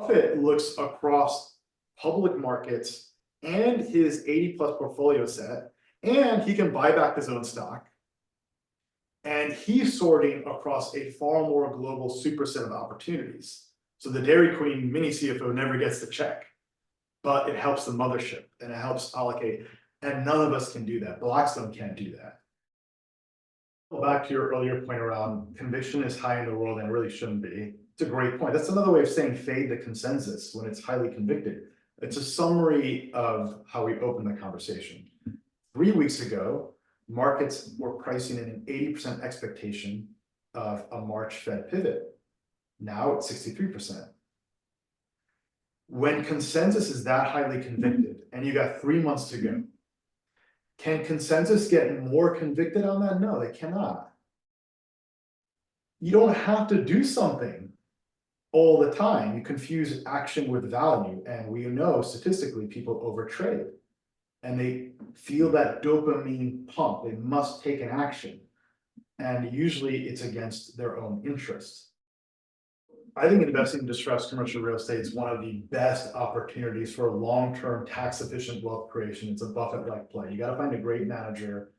Buffett looks across public markets and his 80+ portfolio set, and he can buy back his own stock. And he's sorting across a far more global superset of opportunities. So the Dairy Queen mini CFO never gets the check, but it helps the mothership and it helps allocate. And none of us can do that. Blackstone can't do that. Well, back to your earlier point around conviction is high in the world and it really shouldn't be. It's a great point. That's another way of saying fade the consensus when it's highly convicted. It's a summary of how we opened the conversation. 3 weeks ago, markets were pricing in an 80% expectation of a March Fed pivot. Now it's 63%. When consensus is that highly convicted and you got 3 months to go, can consensus get more convicted on that? No, they cannot. You don't have to do something all the time. You confuse action with value. And we know statistically people overtrade and they feel that dopamine pump. They must take an action. And usually it's against their own interests. I think investing in distressed commercial real estate is one of the best opportunities for long-term tax-efficient wealth creation. It's a Buffett-like play. You got to find a great manager,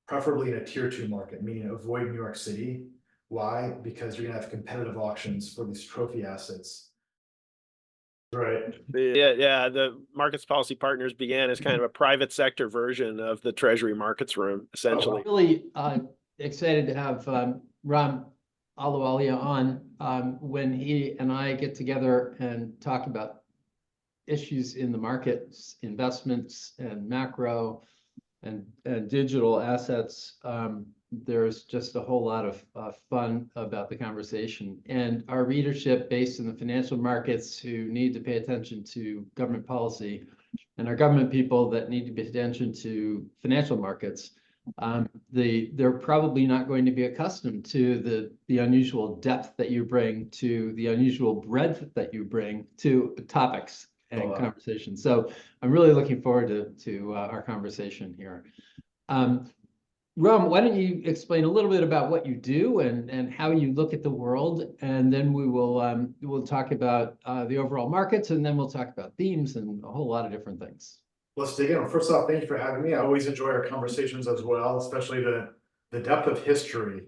preferably in a tier 2 market, meaning avoid New York City. Why? Because you're gonna have competitive auctions for these trophy assets. Right. Yeah. The Markets Policy Partners began as kind of a private sector version of the Treasury Markets Room, essentially. Oh, really excited to have Ram Ahluwalia on when he and I get together and talk about issues in the markets, investments and macro and digital assets. There's just a whole lot of fun about the conversation, and our readership based in the financial markets who need to pay attention to government policy, and our government people that need to pay attention to financial markets. They're probably not going to be accustomed to the unusual depth that you bring, to the unusual breadth that you bring to topics and conversations. So I'm really looking forward to our conversation here. Ram, why don't you explain a little bit about what you do and how you look at the world, and then we'll talk about the overall markets, and then we'll talk about themes and a whole lot of different things. Let's dig in. First off, thank you for having me. I always enjoy our conversations as well, especially the depth of history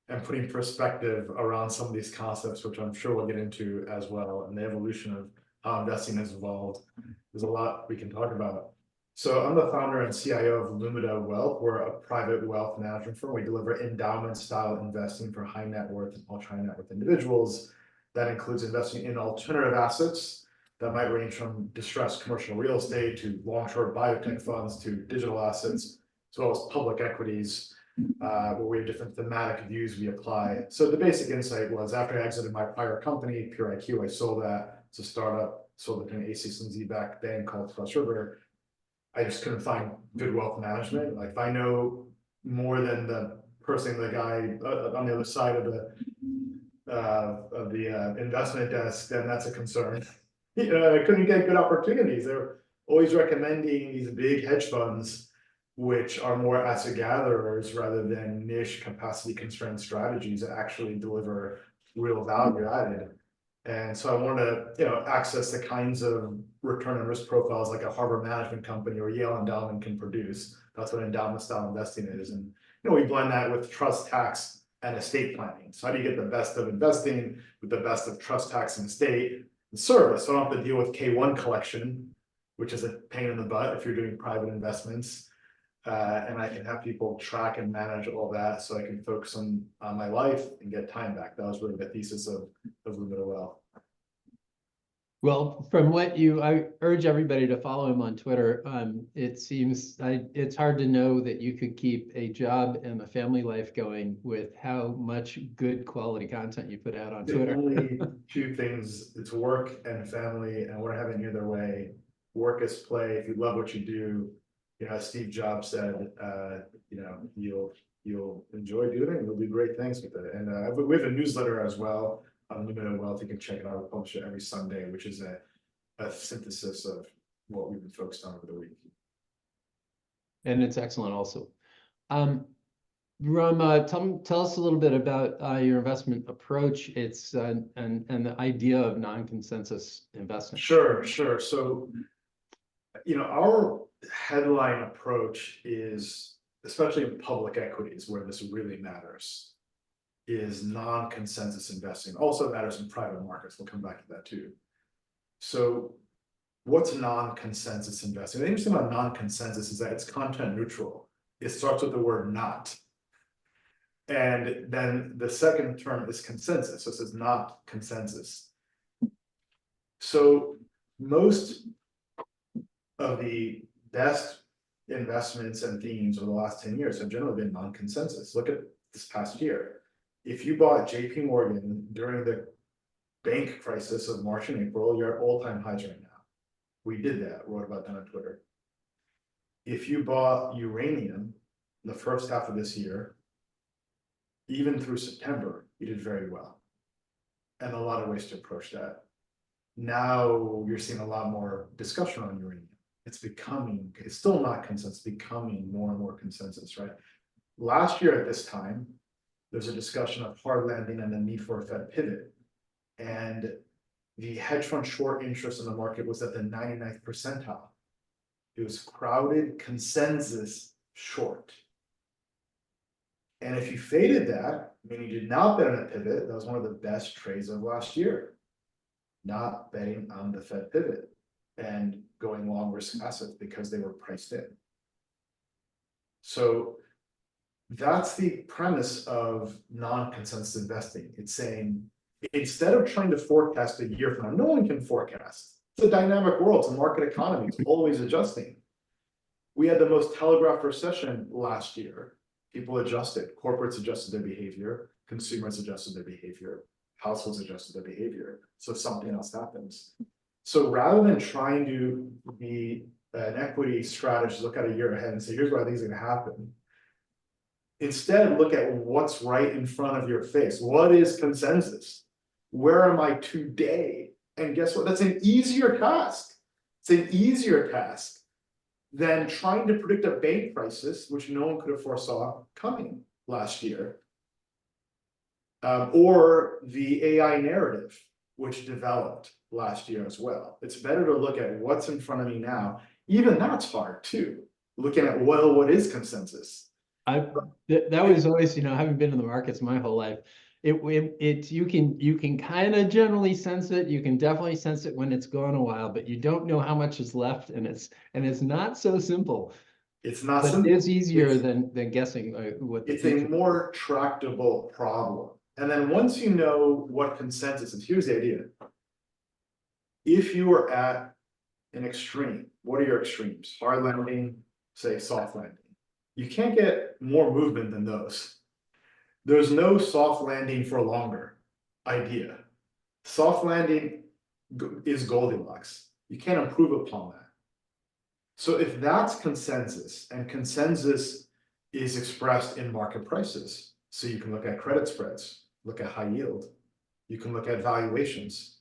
and putting perspective around some of these concepts, which I'm sure we'll get into as well, and the evolution of how investing has evolved. There's a lot we can talk about. So I'm the founder and CIO of Lumida Wealth. We're a private wealth management firm. We deliver endowment-style investing for high net worth and ultra high net worth individuals. That includes investing in alternative assets that might range from distressed commercial real estate to long-short biotech funds to digital assets, as well as public equities, where we have different thematic views we apply. So the basic insight was, after I exited my prior company, Pure IQ, I sold that. It's a startup, sold it to an A6 and Z-backed bank called Cross River. I just couldn't find good wealth management. Like, if I know more than the guy on the other side of the investment desk, then that's a concern. I couldn't get good opportunities. They're always recommending these big hedge funds, which are more asset gatherers rather than niche capacity constrained strategies that actually deliver real value added. And so I wanted to, access the kinds of return and risk profiles like a Harvard management company or Yale endowment can produce. That's what endowment style investing is. And, we blend that with trust, tax, and estate planning. So how do you get the best of investing with the best of trust, tax, and estate and service? So I don't have to deal with K1 collection, which is a pain in the butt if you're doing private investments. And I can have people track and manage all that, so I can focus on my life and get time back. That was really the thesis of Lumida Wealth. Well, from what I urge everybody to follow him on Twitter. It seems it's hard to know that you could keep a job and a family life going with how much good quality content you put out on Twitter. Only two things: it's work and family, and we're having either way. Work is play. If you love what you do, as Steve Jobs said, you'll enjoy doing it, and you'll do great things with it. And we have a newsletter as well on Lumida Wealth. You can check it out. We publish it every Sunday, which is a synthesis of what we've been focused on over the week. And it's excellent also. Ram, tell us a little bit about your investment approach. It's and the idea of non-consensus investing. Sure. So, our headline approach is, especially in public equities where this really matters, is non-consensus investing. Also matters in private markets. We'll come back to that too. So what's non-consensus investing? The interesting about non-consensus is that it's content neutral. It starts with the word not. And then the second term is consensus. So it says not consensus. So most of the best investments and themes over the last 10 years have generally been non-consensus. Look at this past year. If you bought JP Morgan during the bank crisis of March and April, you're at all-time highs right now. We did that, wrote about that on Twitter. If you bought uranium in the first half of this year, even through September, you did very well. And a lot of ways to approach that. Now you're seeing a lot more discussion on uranium. It's still not consensus, becoming more and more consensus, right? Last year at this time, there's a discussion of hard landing and the need for a Fed pivot. And the hedge fund short interest in the market was at the 99th percentile. It was crowded consensus short. And if you faded that, meaning you did not bet on a pivot, that was one of the best trades of last year. Not betting on the Fed pivot and going long risk assets because they were priced in. So that's the premise of non-consensus investing. It's saying, instead of trying to forecast a year from now, no one can forecast. It's a dynamic world, it's a market economy, it's always adjusting. We had the most telegraphed recession last year. People adjusted, corporates adjusted their behavior, consumers adjusted their behavior, households adjusted their behavior. So something else happens. So rather than trying to be an equity strategist, look at a year ahead and say, here's what I think is going to happen. Instead, look at what's right in front of your face. What is consensus? Where am I today? And guess what? That's an easier task. It's an easier task than trying to predict a bank crisis, which no one could have foresaw coming last year. Or the AI narrative, which developed last year as well. It's better to look at what's in front of me now. Even that's hard too. Looking at, well, what is consensus? That was always, having been in the markets my whole life, you can kind of generally sense it. You can definitely sense it when it's gone a while, but you don't know how much is left, and it's not so simple. It's not but simple. It is easier than guessing what it's a more tractable problem. And then once you know what consensus is, here's the idea. If you are at an extreme, what are your extremes? Hard landing, say soft landing. You can't get more movement than those. There's no soft landing for longer idea. Soft landing is Goldilocks. You can't improve upon that. So if that's consensus, and consensus is expressed in market prices, so you can look at credit spreads, look at high yield, you can look at valuations.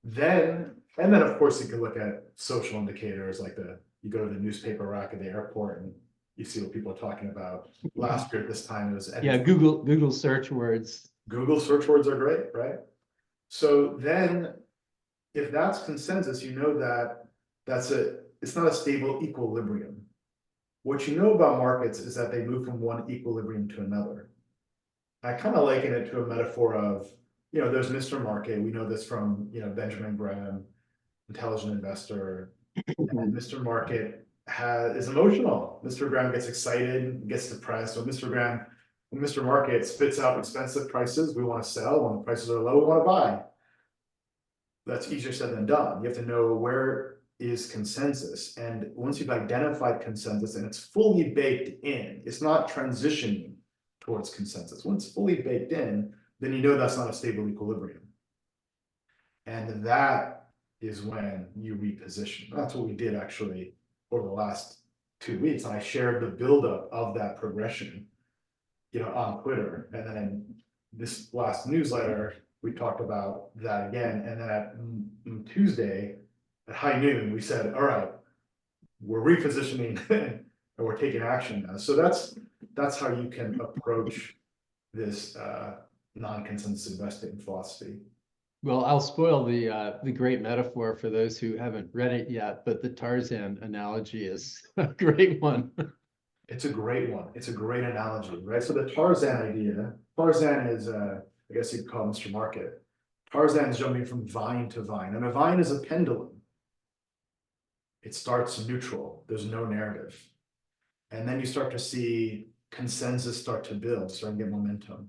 And then of course you can look at social indicators like you go to the newspaper rack at the airport and you see what people are talking about. Last year at this time it was Google search words. Google search words are great, right? So then if that's consensus, you know that it's not a stable equilibrium. What you know about markets is that they move from one equilibrium to another. I kind of liken it to a metaphor of, there's Mr. Market. We know this from, Benjamin Graham, Intelligent Investor. And Mr. Market is emotional. Mr. Graham gets excited, gets depressed. When Mr. Market spits out expensive prices, we want to sell. When the prices are low, we want to buy. That's easier said than done. You have to know where is consensus. And once you've identified consensus and it's fully baked in, it's not transitioning towards consensus. When it's fully baked in, then you know that's not a stable equilibrium. And that is when you reposition. That's what we did actually over the last 2 weeks. And I shared the buildup of that progression, on Twitter. And then in this last newsletter, we talked about that again. And then at Tuesday at high noon, we said, all right, we're repositioning and we're taking action now. So that's that's how you can approach this non-consensus investing philosophy. Well, I'll spoil the great metaphor for those who haven't read it yet, but the Tarzan analogy is a great one. It's a great one. It's a great analogy, right? So the Tarzan idea, Tarzan is, I guess you'd call Mr. Market. Tarzan is jumping from vine to vine, and a vine is a pendulum. It starts neutral. There's no narrative. And then you start to see consensus start to build, start to get momentum.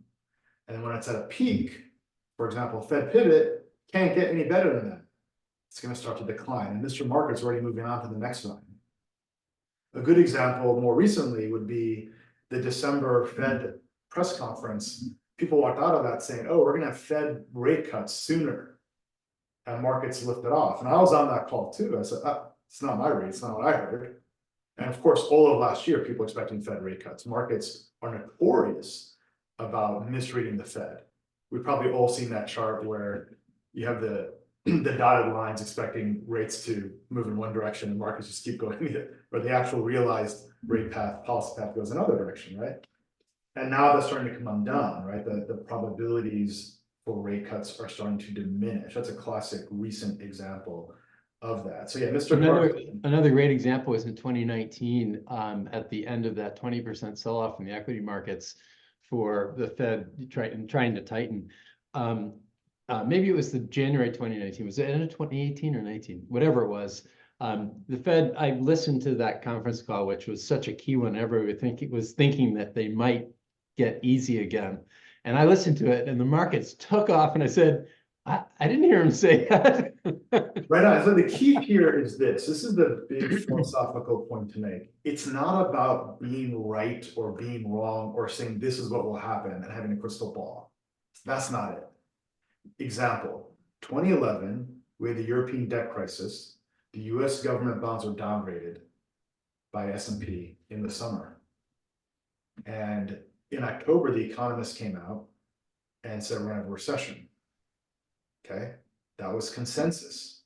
And when it's at a peak, for example, Fed pivot can't get any better than that. It's going to start to decline. And Mr. Market's already moving on to the next vine. A good example more recently would be the December Fed press conference. People walked out of that saying, oh, we're going to have Fed rate cuts sooner. And markets lifted off. And I was on that call too. I said, it's not my rate. It's not what I heard. And of course, all of last year, people expecting Fed rate cuts. Markets are notorious about misreading the Fed. We've probably all seen that chart where you have the dotted lines expecting rates to move in one direction and markets just keep going, or the actual realized rate path, policy path goes another direction, right? And now that's starting to come undone, right? The probabilities for rate cuts are starting to diminish. That's a classic recent example of that. So yeah, Another great example was in 2019, at the end of that 20% sell-off in the equity markets for the Fed trying to tighten. Maybe it was the January 2019. Was it end of 2018 or 19? Whatever it was. The Fed, I listened to that conference call, which was such a key one. Everyone was thinking that they might get easy again. And I listened to it and the markets took off and I said, I didn't hear him say that. Right on. So the key here is this. This is the big philosophical point to make. It's not about being right or being wrong or saying this is what will happen and having a crystal ball. That's not it. Example, 2011, we had the European debt crisis. The US government bonds were downgraded by S&P in the summer. And in October, the economists came out and said we're going to have a recession. Okay, that was consensus.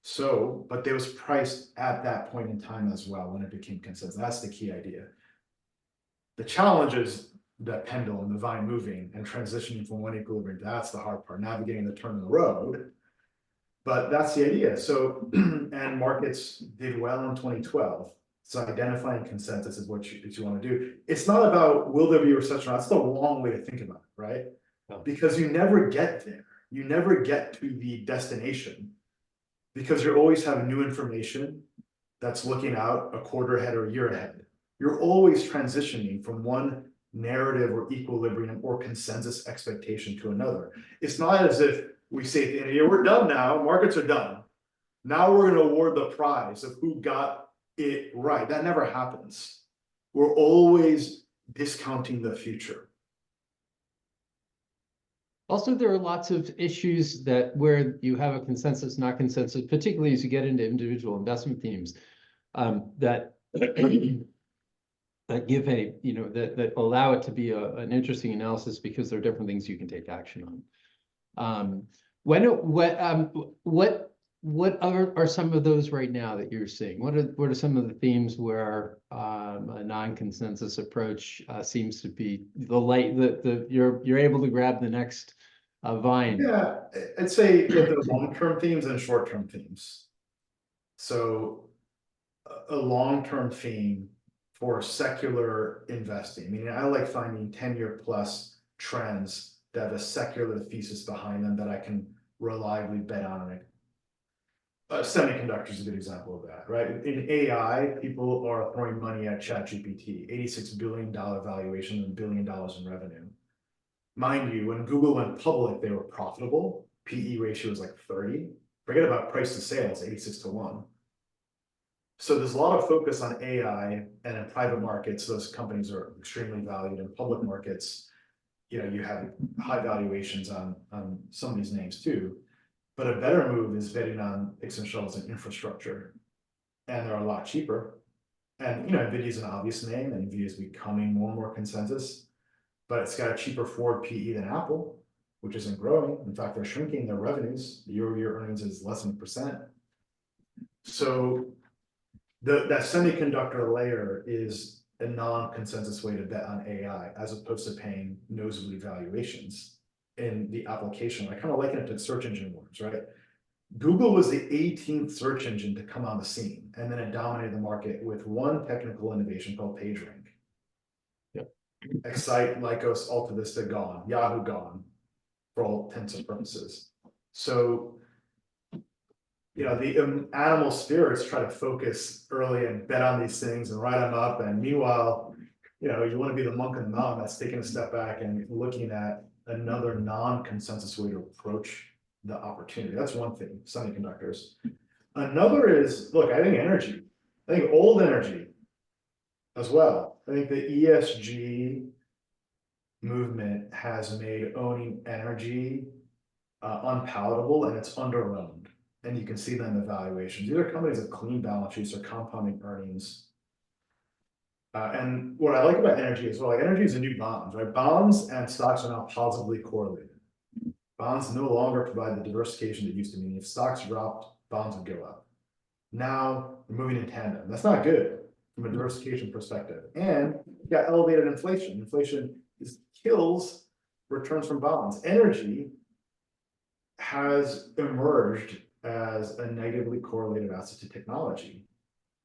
So, but there was priced at that point in time as well when it became consensus. That's the key idea. The challenge is that pendulum, the vine moving and transitioning from one equilibrium. That's the hard part, navigating the turn in the road. But that's the idea. So, and markets did well in 2012. So identifying consensus is what you want to do. It's not about will there be a recession? That's the wrong way to think about it, right? No. Because you never get there. You never get to the destination because you always have new information that's looking out a quarter ahead or a year ahead. You're always transitioning from one narrative or equilibrium or consensus expectation to another. It's not as if we say at the end of the year, we're done now, markets are done. Now we're going to award the prize of who got it right. That never happens. We're always discounting the future. Also, there are lots of issues where you have a consensus, not consensus, particularly as you get into individual investment themes, that give that allow it to be an interesting analysis because there are different things you can take action on. What are some of those right now that you're seeing? What are some of the themes where a non-consensus approach seems to be the light that you're able to grab the next vine? Yeah, I'd say the long-term themes and short-term themes. So a long-term theme for secular investing. I mean, I like finding 10-year plus trends that have a secular thesis behind them that I can reliably bet on it. Semiconductors is a good example of that, right? In AI, people are throwing money at ChatGPT, $86 billion valuation and $1 billion in revenue. Mind you, when Google went public, they were profitable. PE ratio was like 30. Forget about price to sales, 86 to 1. So there's a lot of focus on AI, and in private markets, those companies are extremely valued. In public markets, you have high valuations on some of these names too. But a better move is betting on picks and shovels and infrastructure, and they're a lot cheaper. And NVIDIA is an obvious name, and NVIDIA is becoming more and more consensus. But it's got a cheaper forward PE than Apple, which isn't growing. In fact, they're shrinking their revenues. The year-over-year earnings is less than 1%. So that semiconductor layer is a non-consensus way to bet on AI as opposed to paying nosebleed valuations in the application. I kind of liken it to search engine wars, right? Google was the 18th search engine to come on the scene, and then it dominated the market with one technical innovation called PageRank. Yep. Excite, Lycos, Alta Vista gone, Yahoo gone, for all intents and purposes. So, you know, the animal spirits try to focus early and bet on these things and write them up. And meanwhile, you know, you want to be the monk in the mountain that's taking a step back and looking at another non-consensus way to approach the opportunity. That's one thing, semiconductors. Another is, look, I think energy. I think old energy as well. I think the ESG movement has made owning energy unpalatable, and it's under-owned. And you can see that in the valuations. These are companies with clean balance sheets or compounding earnings. And what I like about energy as well, like energy is a new bond, right? Bonds and stocks are now positively correlated. Bonds no longer provide the diversification that used to mean if stocks dropped, bonds would go up. Now we're moving in tandem. That's not good from a diversification perspective. And you got elevated inflation. Inflation kills returns from bonds. Energy has emerged as a negatively correlated asset to technology.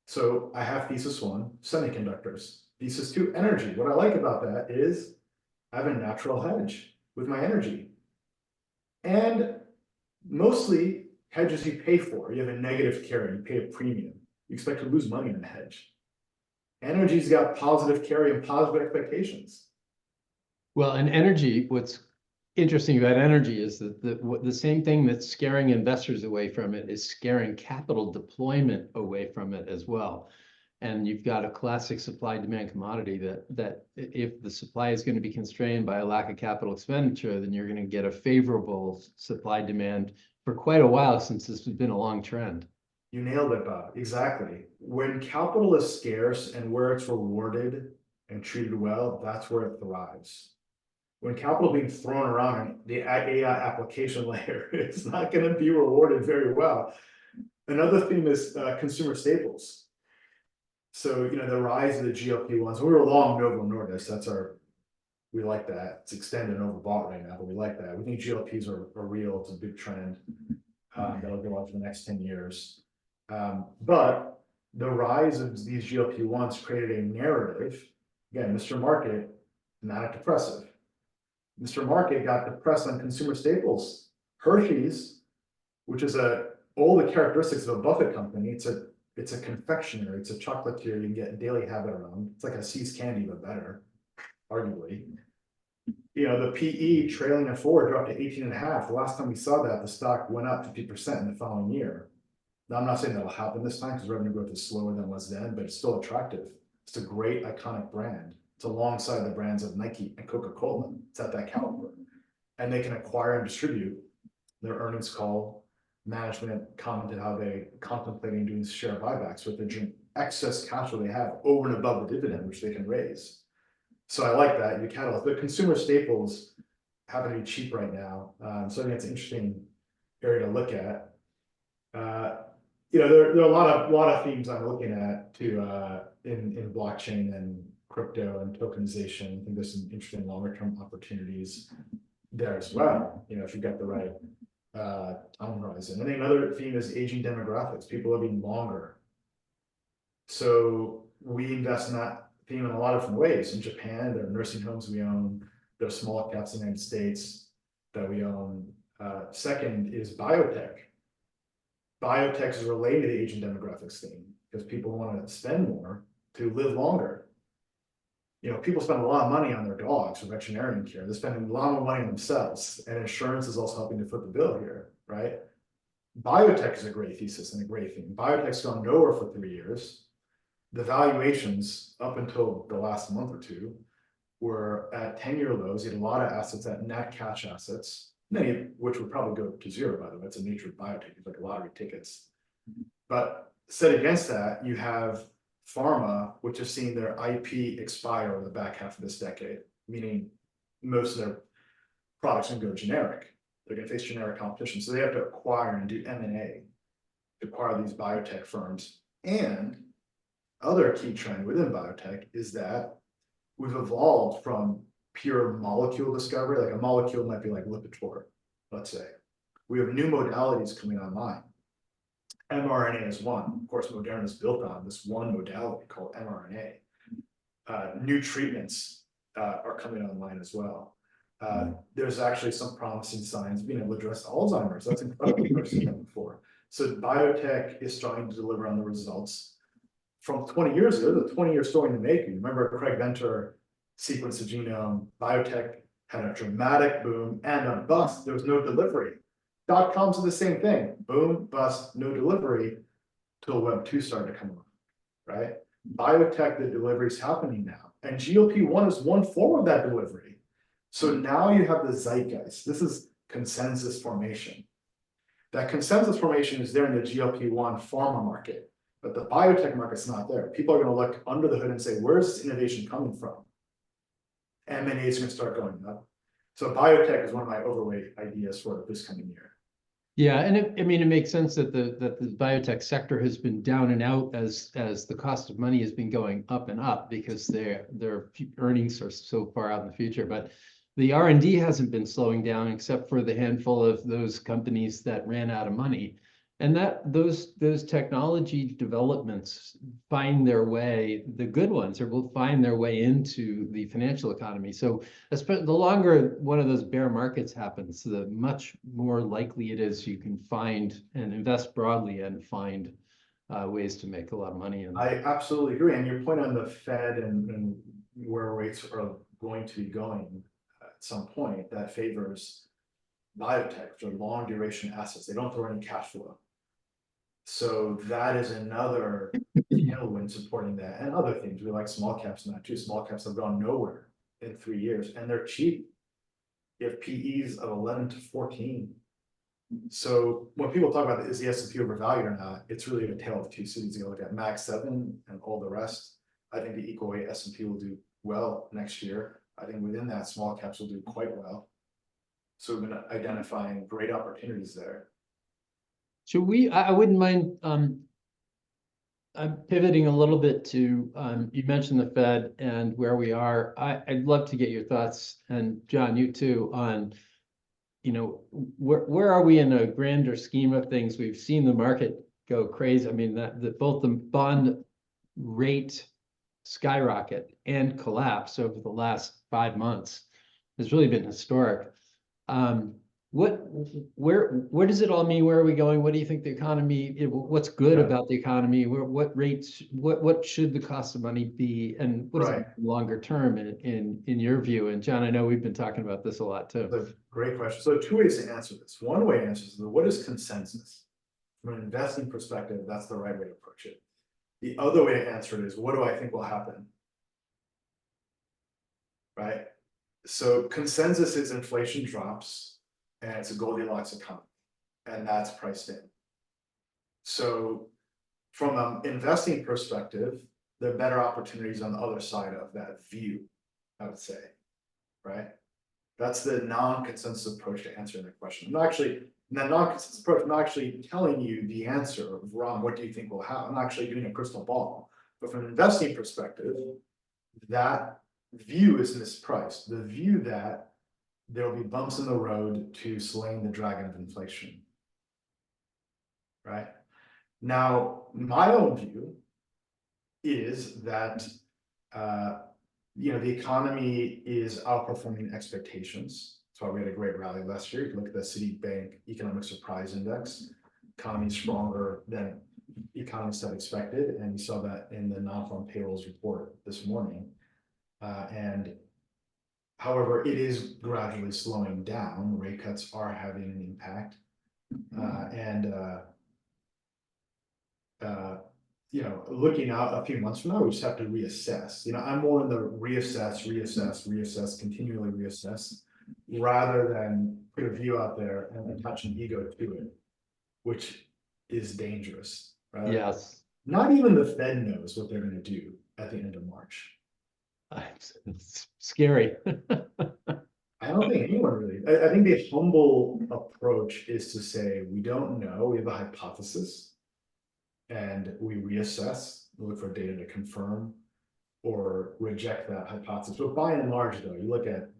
So I have thesis one, semiconductors. Thesis two, energy. What I like about that is I have a natural hedge with my energy. And mostly hedges you pay for. You have a negative carry, you pay a premium. You expect to lose money in a hedge. Energy's got positive carry and positive expectations. Well, and energy, what's interesting about energy is that the same thing that's scaring investors away from it is scaring capital deployment away from it as well. And you've got a classic supply-demand commodity that if the supply is going to be constrained by a lack of capital expenditure, then you're going to get a favorable supply-demand for quite a while, since this has been a long trend. You nailed it, Bob. Exactly. When capital is scarce and where it's rewarded and treated well, that's where it thrives. When capital being thrown around in the AI application layer, it's not going to be rewarded very well. Another theme is consumer staples. So, you know, the rise of the GLP-1s, we were long Novo Nordisk. We like that. It's extended and overbought right now, but we like that. We think GLPs are real. It's a big trend that'll go on for the next 10 years. But the rise of these GLP-1s created a narrative. Again, Mr. Market, not depressive. Mr. Market got depressed on consumer staples. Hershey's, which is all the characteristics of a Buffett company, it's a confectioner, it's a chocolatier you can get daily habit around. It's like a See's candy, but better, arguably. You know, the PE trailing at 4 dropped to 18.5. The last time we saw that, the stock went up 50% in the following year. Now, I'm not saying that'll happen this time because revenue growth is slower than it was then, but it's still attractive. It's a great iconic brand. It's alongside the brands of Nike and Coca-Cola. It's at that caliber. And they can acquire and distribute. Their earnings call, management commented how they contemplating doing share buybacks with the excess cash flow they have over and above the dividend, which they can raise. So I like that. You catalyst, but consumer staples happen to be cheap right now. So I think it's an interesting area to look at. You know, there are a lot of themes I'm looking at too in blockchain and crypto and tokenization. I think there's some interesting longer term opportunities there as well. You know, if you've got the right time horizon. I think another theme is aging demographics. People are living longer. So we invest in that theme in a lot of different ways. In Japan, there are nursing homes we own. There are small caps in the United States that we own. Second is biotech. Biotech is related to the aging demographics theme because people want to spend more to live longer. You know, people spend a lot of money on their dogs for veterinarian care. They're spending a lot more money on themselves, and insurance is also helping to foot the bill here, right? Biotech is a great thesis and a great theme. Biotech's gone nowhere for 3 years. The valuations up until the last month or two were at 10-year lows. You had a lot of assets at net cash assets, many of which would probably go to zero, by the way. That's the nature of biotech. It's like lottery tickets. But set against that, you have pharma, which has seen their IP expire over the back half of this decade, meaning most of their products can go generic. They're going to face generic competition. So they have to acquire and do M&A to acquire these biotech firms. And other key trend within biotech is that we've evolved from pure molecule discovery, like a molecule might be like Lipitor, let's say. We have new modalities coming online. mRNA is one. Of course, Moderna is built on this one modality called mRNA. New treatments are coming online as well. There's actually some promising signs being able to address Alzheimer's. That's incredible. I've never seen that before. So biotech is starting to deliver on the results from 20 years ago, the 20-year story in the making. Remember, Craig Venter sequenced the genome. Biotech had a dramatic boom and a bust. There was no delivery. .coms are the same thing. Boom, bust, no delivery till Web 2 started to come along, right? Biotech, the delivery is happening now. And GLP-1 is one form of that delivery. So now you have the zeitgeist. This is consensus formation. That consensus formation is there in the GLP-1 pharma market, but the biotech market's not there. People are going to look under the hood and say, where's this innovation coming from? M&A is going to start going up. So biotech is one of my overweight ideas for this coming year. Yeah, and it makes sense that the biotech sector has been down and out as the cost of money has been going up and up because their earnings are so far out in the future. But the R&D hasn't been slowing down except for the handful of those companies that ran out of money. And that those technology developments find their way, the good ones, or will find their way into the financial economy. So the longer one of those bear markets happens, the much more likely it is you can find and invest broadly and find ways to make a lot of money. I absolutely agree. And your point on the Fed and where rates are going to be going at some point, that favors biotech, which are long duration assets. They don't throw any cash flow. So that is another tailwind supporting that, and other things. We like small caps now too. Small caps have gone nowhere in 3 years, and they're cheap. You have PEs of 11 to 14. So when people talk about is the S&P overvalued or not, it's really a tale of two cities. You look at Mag 7 and all the rest. I think the equal weight S&P will do well next year. I think within that, small caps will do quite well. So we've been identifying great opportunities there. Should we, I wouldn't mind, I'm pivoting a little bit to, you mentioned the Fed and where we are. I'd love to get your thoughts, and John, you too, on, where are we in a grander scheme of things? We've seen the market go crazy. I mean, both the bond rate skyrocket and collapse over the last 5 months has really been historic. Where does it all mean? Where are we going? What do you think the economy, what's good about the economy? What rates, what should the cost of money be? And what is it longer term in your view? And John, I know we've been talking about this a lot too. That's a great question. So 2 ways to answer this. One way to answer this is, what is consensus? From an investing perspective, that's the right way to approach it. The other way to answer it is, what do I think will happen? Right? So consensus is inflation drops, and it's a Goldilocks economy, and that's priced in. So from an investing perspective, there are better opportunities on the other side of that view, I would say, right? That's the non-consensus approach to answering that question. I'm not actually, in that non-consensus approach, I'm not actually telling you the answer of, Ram, what do you think will happen? I'm not actually doing a crystal ball. But from an investing perspective, that view is mispriced. The view that there will be bumps in the road to slaying the dragon of inflation. Right? Now, my own view is that the economy is outperforming expectations. That's why we had a great rally last year. You can look at the Citibank Economic Surprise Index. Economy is stronger than economists had expected, and we saw that in the non-farm payrolls report this morning. However, it is gradually slowing down. Rate cuts are having an impact. Looking out a few months from now, we just have to reassess. I'm more in the reassess, continually reassess, rather than put a view out there and attach an ego to it, which is dangerous, right? Yes. Not even the Fed knows what they're going to do at the end of March. It's scary. I don't think anyone really. I think the humble approach is to say, we don't know, we have a hypothesis, and we reassess, we look for data to confirm or reject that hypothesis. But by and large, though, you look at,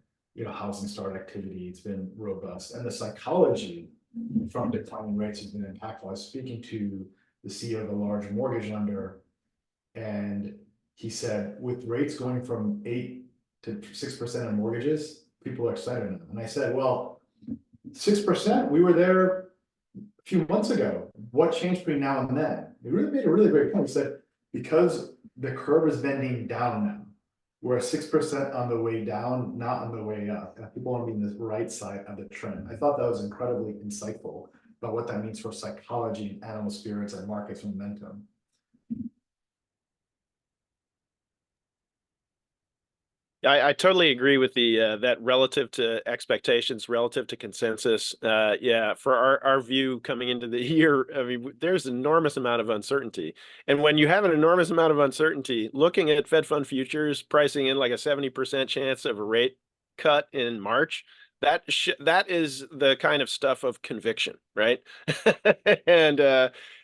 housing start activity, it's been robust, and the psychology from declining rates has been impactful. I was speaking to the CEO of a large mortgage lender, and he said, with rates going from 8 to 6% on mortgages, people are excited now. And I said, well, 6%, we were there a few months ago. What changed between now and then? He really made a really great point. He said, because the curve is bending down now, we're 6% on the way down, not on the way up. And people want to be in the right side of the trend. I thought that was incredibly insightful about what that means for psychology, animal spirits, and markets momentum. I totally agree with the that relative to expectations, relative to consensus. Yeah, for our view coming into the year, I mean, there's an enormous amount of uncertainty. And when you have an enormous amount of uncertainty, looking at Fed fund futures pricing in like a 70% chance of a rate cut in March, that is the kind of stuff of conviction, right?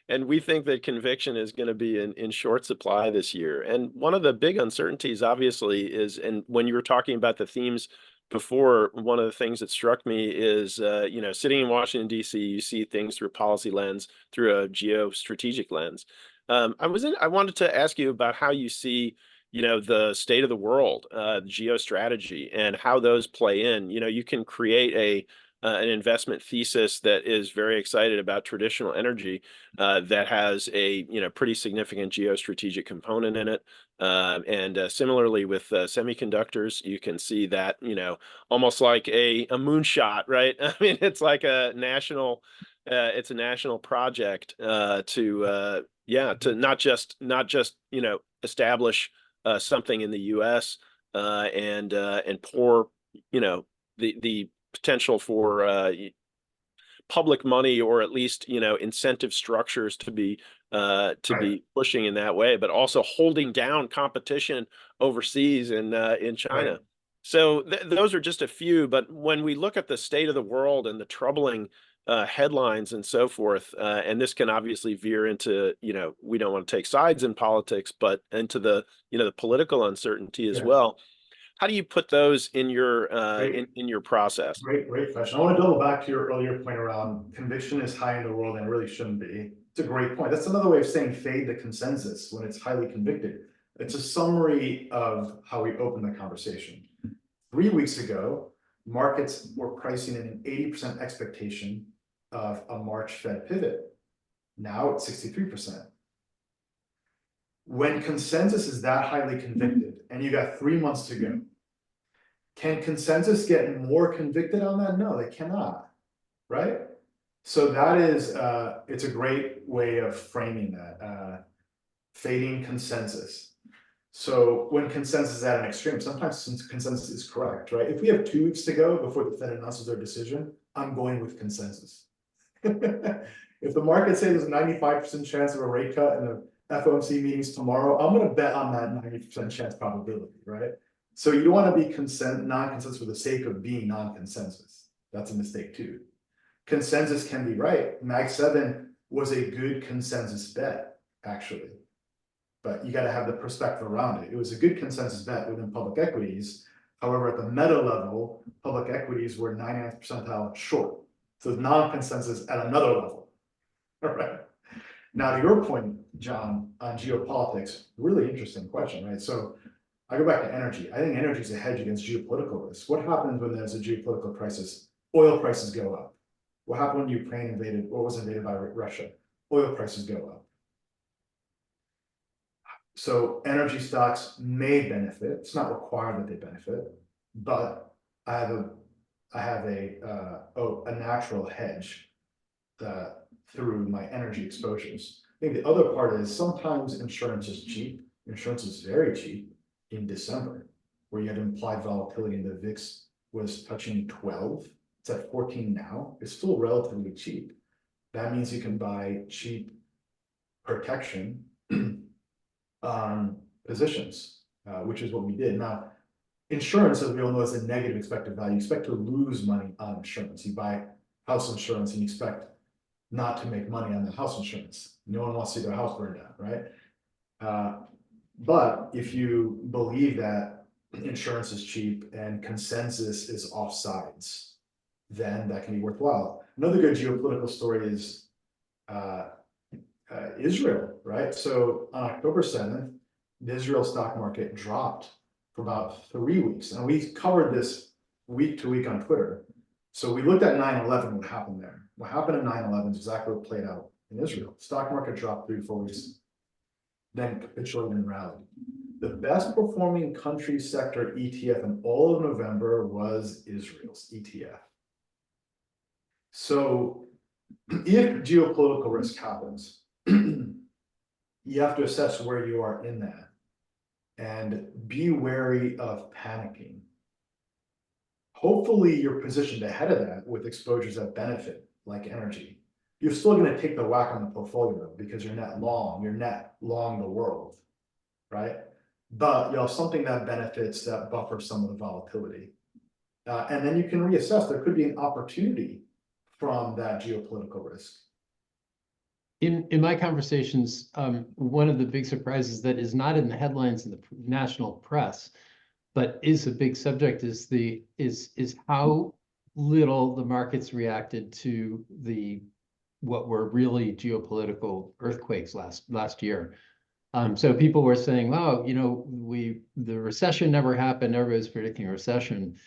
And we think that conviction is going to be in short supply this year. And one of the big uncertainties, obviously, is, and when you were talking about the themes before, one of the things that struck me is, sitting in Washington, D.C., you see things through a policy lens, through a geostrategic lens. I wanted to ask you about how you see, the state of the world, geostrategy, and how those play in. You can create an investment thesis that is very excited about traditional energy, that has a pretty significant geostrategic component in it, and similarly with semiconductors, you can see that almost like a moonshot, right? I mean, it's like a national project to not just establish something in the U.S. And pour the potential for public money, or at least incentive structures to be pushing in that way, but also holding down competition overseas in China. Right. So those are just a few. But when we look at the state of the world and the troubling headlines and so forth, and this can obviously veer into we don't want to take sides in politics, but into the the political uncertainty as well. How do you put those in your in your process? Great question. I want to double back to your earlier point around conviction is high in the world and it really shouldn't be. It's a great point. That's another way of saying fade the consensus when it's highly convicted. It's a summary of how we open the conversation. 3 weeks ago, markets were pricing in an 80% expectation of a March Fed pivot. Now it's 63%. When consensus is that highly convicted and you got 3 months to go, can consensus get more convicted on that? No, they cannot, right? So that is, it's a great way of framing that, fading consensus. So when consensus is at an extreme, sometimes consensus is correct, right? If we have 2 weeks to go before the Fed announces their decision, I'm going with consensus. If the market says there's a 95% chance of a rate cut in the FOMC meetings tomorrow, I'm going to bet on that 90% chance probability, right? So you don't want to be non-consensus for the sake of being non-consensus. That's a mistake too. Consensus can be right. Mag 7 was a good consensus bet, actually. But you got to have the perspective around it. It was a good consensus bet within public equities. However, at the meta level, public equities were 99th percentile short. So it's non-consensus at another level. All right. Now, to your point, John, on geopolitics, really interesting question, right? So I go back to energy. I think energy is a hedge against geopolitical risk. What happens when there's a geopolitical crisis? Oil prices go up. What happened when Ukraine invaded, or was invaded by Russia? Oil prices go up. So energy stocks may benefit. It's not required that they benefit, but I have a natural hedge through my energy exposures. I think the other part is sometimes insurance is cheap. Insurance is very cheap. In December, where you had implied volatility and the VIX was touching 12, it's at 14 now. It's still relatively cheap. That means you can buy cheap protection on positions, which is what we did. Now, insurance, as we all know, is a negative expected value. You expect to lose money on insurance. You buy house insurance and you expect not to make money on the house insurance. No one wants to see their house burned down, right? But if you believe that insurance is cheap and consensus is offsides, then that can be worthwhile. Another good geopolitical story is Israel, right? So on October 7th, the Israel stock market dropped for about 3 weeks. And we covered this week to week on Twitter. So we looked at 9/11, what happened there. What happened in 9/11 is exactly what played out in Israel. Stock market dropped 3-4 weeks, then capitulated and rallied. The best performing country sector ETF in all of November was Israel's ETF. So if geopolitical risk happens, you have to assess where you are in that and be wary of panicking. Hopefully you're positioned ahead of that with exposures that benefit, like energy. You're still going to take the whack on the portfolio because you're net long the world, right? But you'll have something that benefits, that buffers some of the volatility. And then you can reassess. There could be an opportunity from that geopolitical risk. In my conversations, one of the big surprises that is not in the headlines in the national press, but is a big subject, is how little the markets reacted to what were really geopolitical earthquakes last year. So people were saying, "Oh, the recession never happened. Everybody's predicting a recession."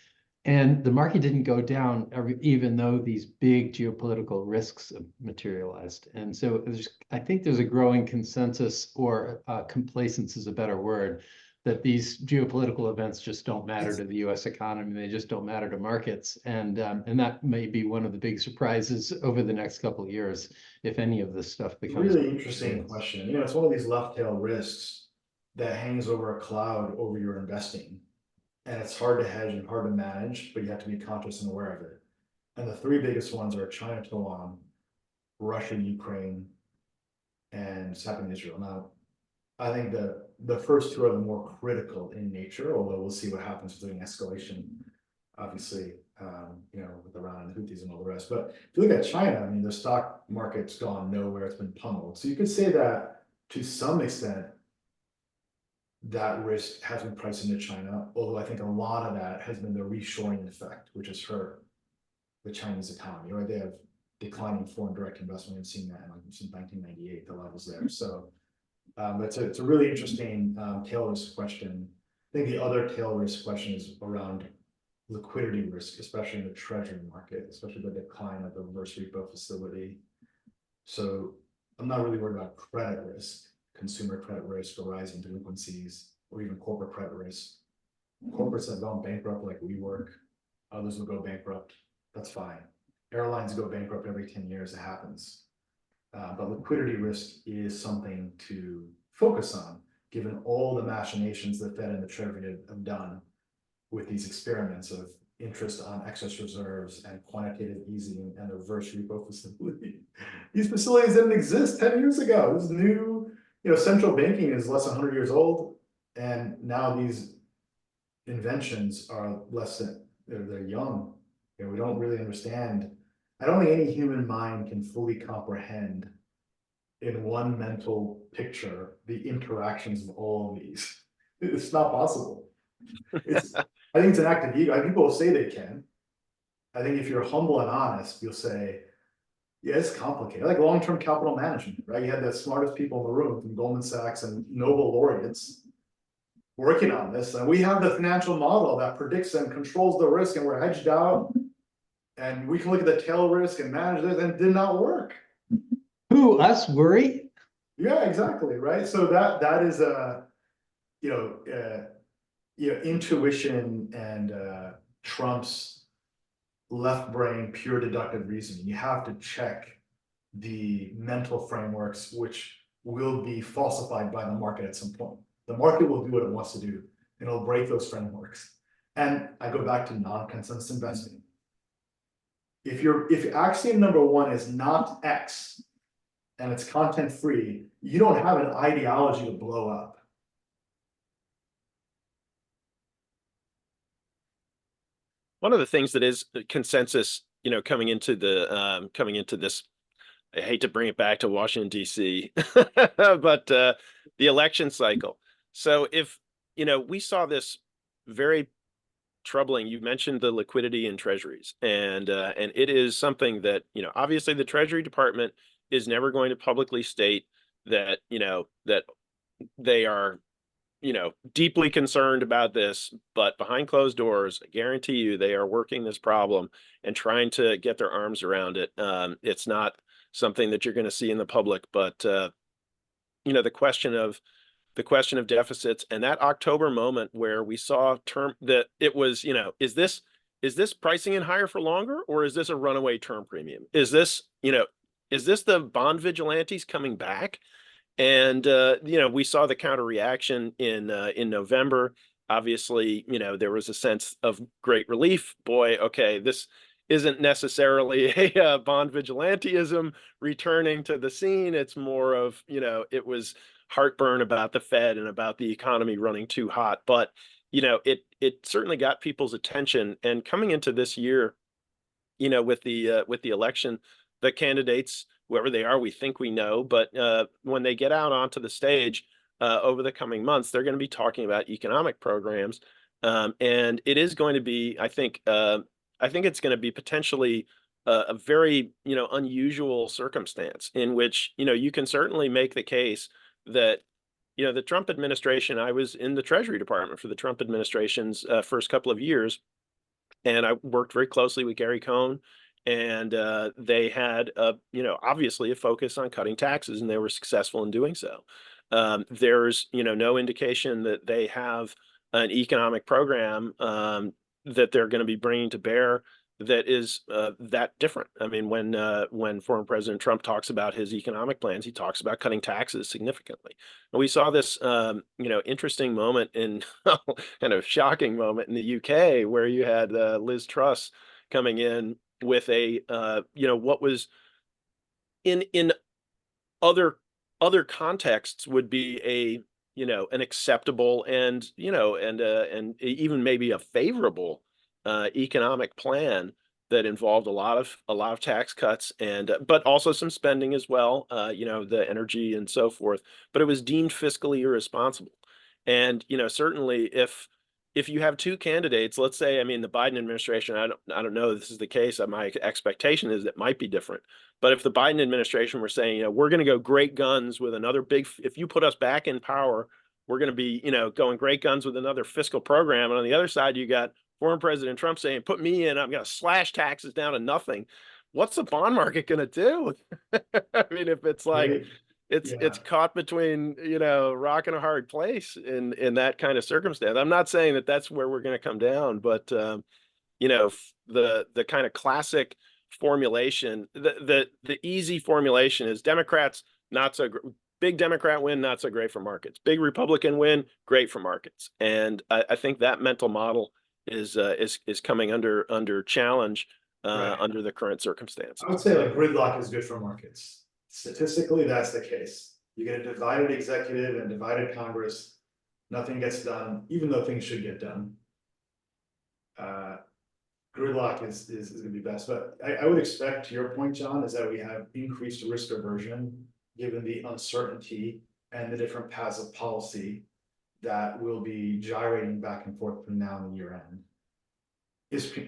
And the market didn't go down even though these big geopolitical risks materialized. And so I think there's a growing consensus, or complacence is a better word, that these geopolitical events just don't matter to the U.S. economy. They just don't matter to markets. And that may be one of the big surprises over the next couple of years, if any of this stuff becomes really interesting question. It's one of these left tail risks that hangs over a cloud over your investing. And it's hard to hedge and hard to manage, but you have to be conscious and aware of it. And the 3 biggest ones are China, Taiwan, Russia, Ukraine, and what's happening in Israel. Now, I think the first 2 are the more critical in nature, although we'll see what happens with the escalation, obviously, with Iran and the Houthis and all the rest. But if you look at China, the stock market's gone nowhere, it's been pummeled. So you could say that to some extent, that risk has been priced into China, although I think a lot of that has been the reshoring effect, which has hurt the Chinese economy, right? They have declining foreign direct investment. We've seen that since 1998, the levels there. So it's a really interesting tail risk question. I think the other tail risk question is around liquidity risk, especially in the treasury market, especially the decline of the reverse repo facility. So I'm not really worried about credit risk, consumer credit risk, or rising delinquencies, or even corporate credit risk. Corporates have gone bankrupt, like WeWork. Others will go bankrupt. That's fine. Airlines go bankrupt every 10 years. It happens. But liquidity risk is something to focus on, given all the machinations the Fed and the Treasury have done with these experiments of interest on excess reserves and quantitative easing and the reverse repo facility. These facilities didn't exist 10 years ago. This is new. Central banking is less than 100 years old, and now these inventions are they're young. We don't really understand. I don't think any human mind can fully comprehend in one mental picture the interactions of all of these. It's not possible. I think it's an act of ego. People will say they can. I think if you're humble and honest, you'll say, yeah, it's complicated. Like long-term capital management, right? You had the smartest people in the room from Goldman Sachs and Nobel laureates working on this. And we have the financial model that predicts and controls the risk, and we're hedged out. And we can look at the tail risk and manage this, and it did not work. Who, us, worry? Yeah, exactly, right? So that is intuition and Trump's left brain, pure deductive reasoning. You have to check the mental frameworks, which will be falsified by the market at some point. The market will do what it wants to do, and it'll break those frameworks. And I go back to non-consensus investing. If axiom number 1 is not X and it's content free, you don't have an ideology to blow up. One of the things that is consensus, coming into this I hate to bring it back to Washington, D.C., but the election cycle. So if, we saw this very troubling. You mentioned the liquidity in treasuries, and it is something that, obviously the Treasury Department is never going to publicly state that, that they are, deeply concerned about this, but behind closed doors, I guarantee you they are working this problem and trying to get their arms around it. It's not something that you're going to see in the public, but the question of deficits and that October moment where we saw term that it was, is this pricing in higher for longer, or is this a runaway term premium? Is this the bond vigilantes coming back? And we saw the counter reaction in November. Obviously, there was a sense of great relief. Boy, okay, this isn't necessarily a bond vigilantism returning to the scene. It's more of, it was heartburn about the Fed and about the economy running too hot. But, it certainly got people's attention. And coming into this year, with the election, the candidates, whoever they are, we think we know, but when they get out onto the stage over the coming months, they're going to be talking about economic programs, and it is going to be, I think it's going to be potentially a very unusual circumstance in which you can certainly make the case that the Trump administration. I was in the Treasury Department for the Trump administration's first couple of years, and I worked very closely with Gary Cohn, and they had obviously a focus on cutting taxes, and they were successful in doing so. There's no indication that they have an economic program that they're going to be bringing to bear that is that different. I mean, when former President Trump talks about his economic plans, he talks about cutting taxes significantly. And we saw this interesting moment in kind of shocking moment in the UK, where you had Liz Truss coming in with a what was in other contexts would be a an acceptable and and even maybe a favorable economic plan that involved a lot of tax cuts, and but also some spending as well, the energy and so forth, but it was deemed fiscally irresponsible. And certainly if you have two candidates, let's say, I mean, the Biden administration, I don't know if this is the case. My expectation is it might be different. But if the Biden administration were saying, we're going to go great guns with another big, if you put us back in power, we're going to be, going great guns with another fiscal program. And on the other side, you got former President Trump saying, put me in, I'm going to slash taxes down to nothing. What's the bond market going to do? I mean, if it's like, Right. it's caught between rock and a hard place in that kind of circumstance. I'm not saying that that's where we're going to come down, but the kind of classic formulation, the easy formulation is Democrats not so big Democrat win, not so great for markets. Big Republican win, great for markets. And I think that mental model is coming under challenge Right. under the current circumstances. I would say like gridlock is good for markets. Statistically, that's the case. You get a divided executive and divided Congress, nothing gets done, even though things should get done. Gridlock is going to be best, but I would expect, to your point, John, is that we have increased risk aversion given the uncertainty and the different paths of policy that will be gyrating back and forth from now and year end.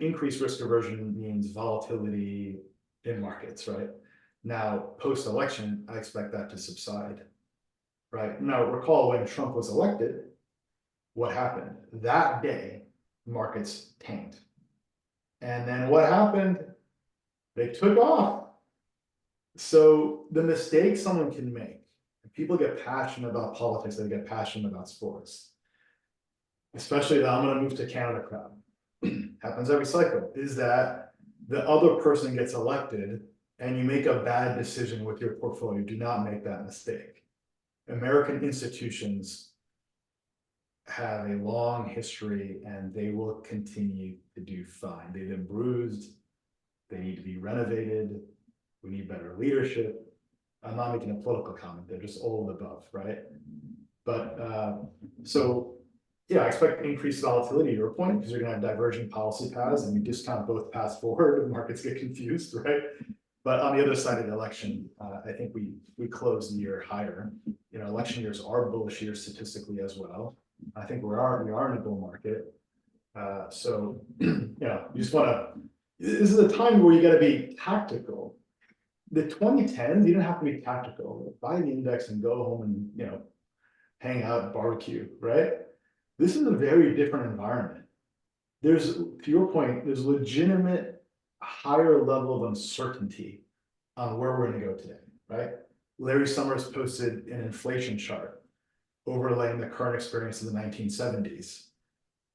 Increased risk aversion means volatility in markets, right? Now, post-election, I expect that to subside, right? Now, recall when Trump was elected, what happened? That day, markets tanked. And then what happened? They took off. So the mistake someone can make, if people get passionate about politics, they get passionate about sports, especially the I'm going to move to Canada crowd. Happens every cycle, is that the other person gets elected and you make a bad decision with your portfolio. Do not make that mistake. American institutions have a long history and they will continue to do fine. They've been bruised. They need to be renovated. We need better leadership. I'm not making a political comment. They're just all of the above, right? But so yeah, I expect increased volatility to your point, because you're going to have diverging policy paths and you discount both paths forward and markets get confused, right? But on the other side of the election, I think we closed the year higher. You know, election years are bullish years statistically as well. I think we are in a bull market. So, you know, you just wanna, this is a time where you gotta be tactical. The 2010s, you don't have to be tactical. Buy the index and go home and, you know, hang out, barbecue, right? This is a very different environment. There's, to your point, there's legitimate higher level of uncertainty on where we're gonna go today, right? Larry Summers posted an inflation chart overlaying the current experience of the 1970s.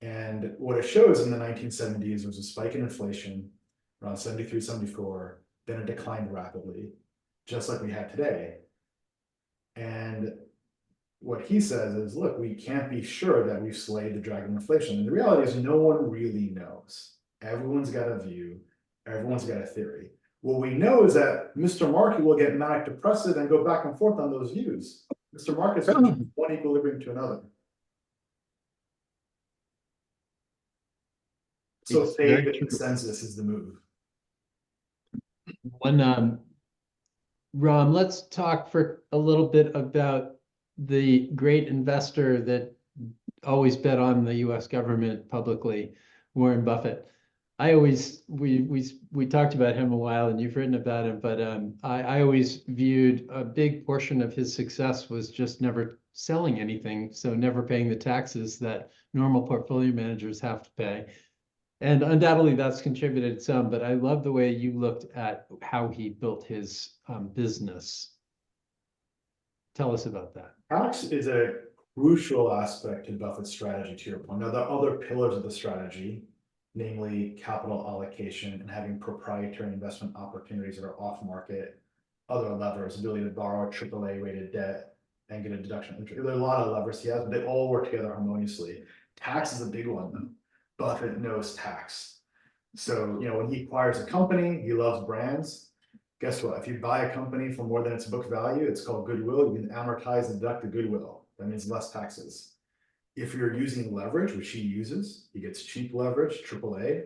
And what it shows in the 1970s was a spike in inflation around 73, 74, then it declined rapidly, just like we have today. And what he says is, look, we can't be sure that we've slayed the dragon of inflation. And the reality is no one really knows. Everyone's got a view, everyone's got a theory. What we know is that Mr. Market will get manic depressive and go back and forth on those views. Mr. Market's going from one equilibrium to another. So faith and consensus is the move. Ram, let's talk for a little bit about the great investor that always bet on the US government publicly, Warren Buffett. We talked about him a while and you've written about him, but I always viewed a big portion of his success was just never selling anything, so never paying the taxes that normal portfolio managers have to pay. And undoubtedly that's contributed some, but I love the way you looked at how he built his business. Tell us about that. Tax is a crucial aspect to Buffett's strategy, to your point. Now, there are other pillars of the strategy, namely capital allocation and having proprietary investment opportunities that are off market, other levers, ability to borrow AAA rated debt and get a deduction. There are a lot of levers he has, but they all work together harmoniously. Tax is a big one, though. Buffett knows tax. So, you know, when he acquires a company, he loves brands. Guess what? If you buy a company for more than its book value, it's called goodwill. You can amortize and deduct the goodwill. That means less taxes. If you're using leverage, which he uses, he gets cheap leverage, AAA,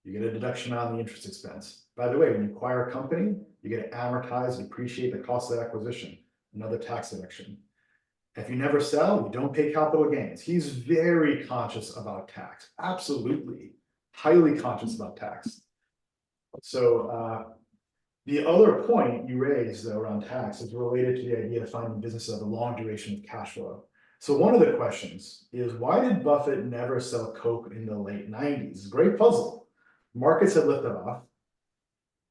you get a deduction on the interest expense. By the way, when you acquire a company, you get to amortize, depreciate the cost of the acquisition, another tax deduction. If you never sell, you don't pay capital gains. He's very conscious about tax, absolutely, highly conscious about tax. So the other point you raised though around tax is related to the idea of finding businesses of a long duration of cash flow. So one of the questions is, why did Buffett never sell Coke in the late 90s? It's a great puzzle. Markets had lifted off.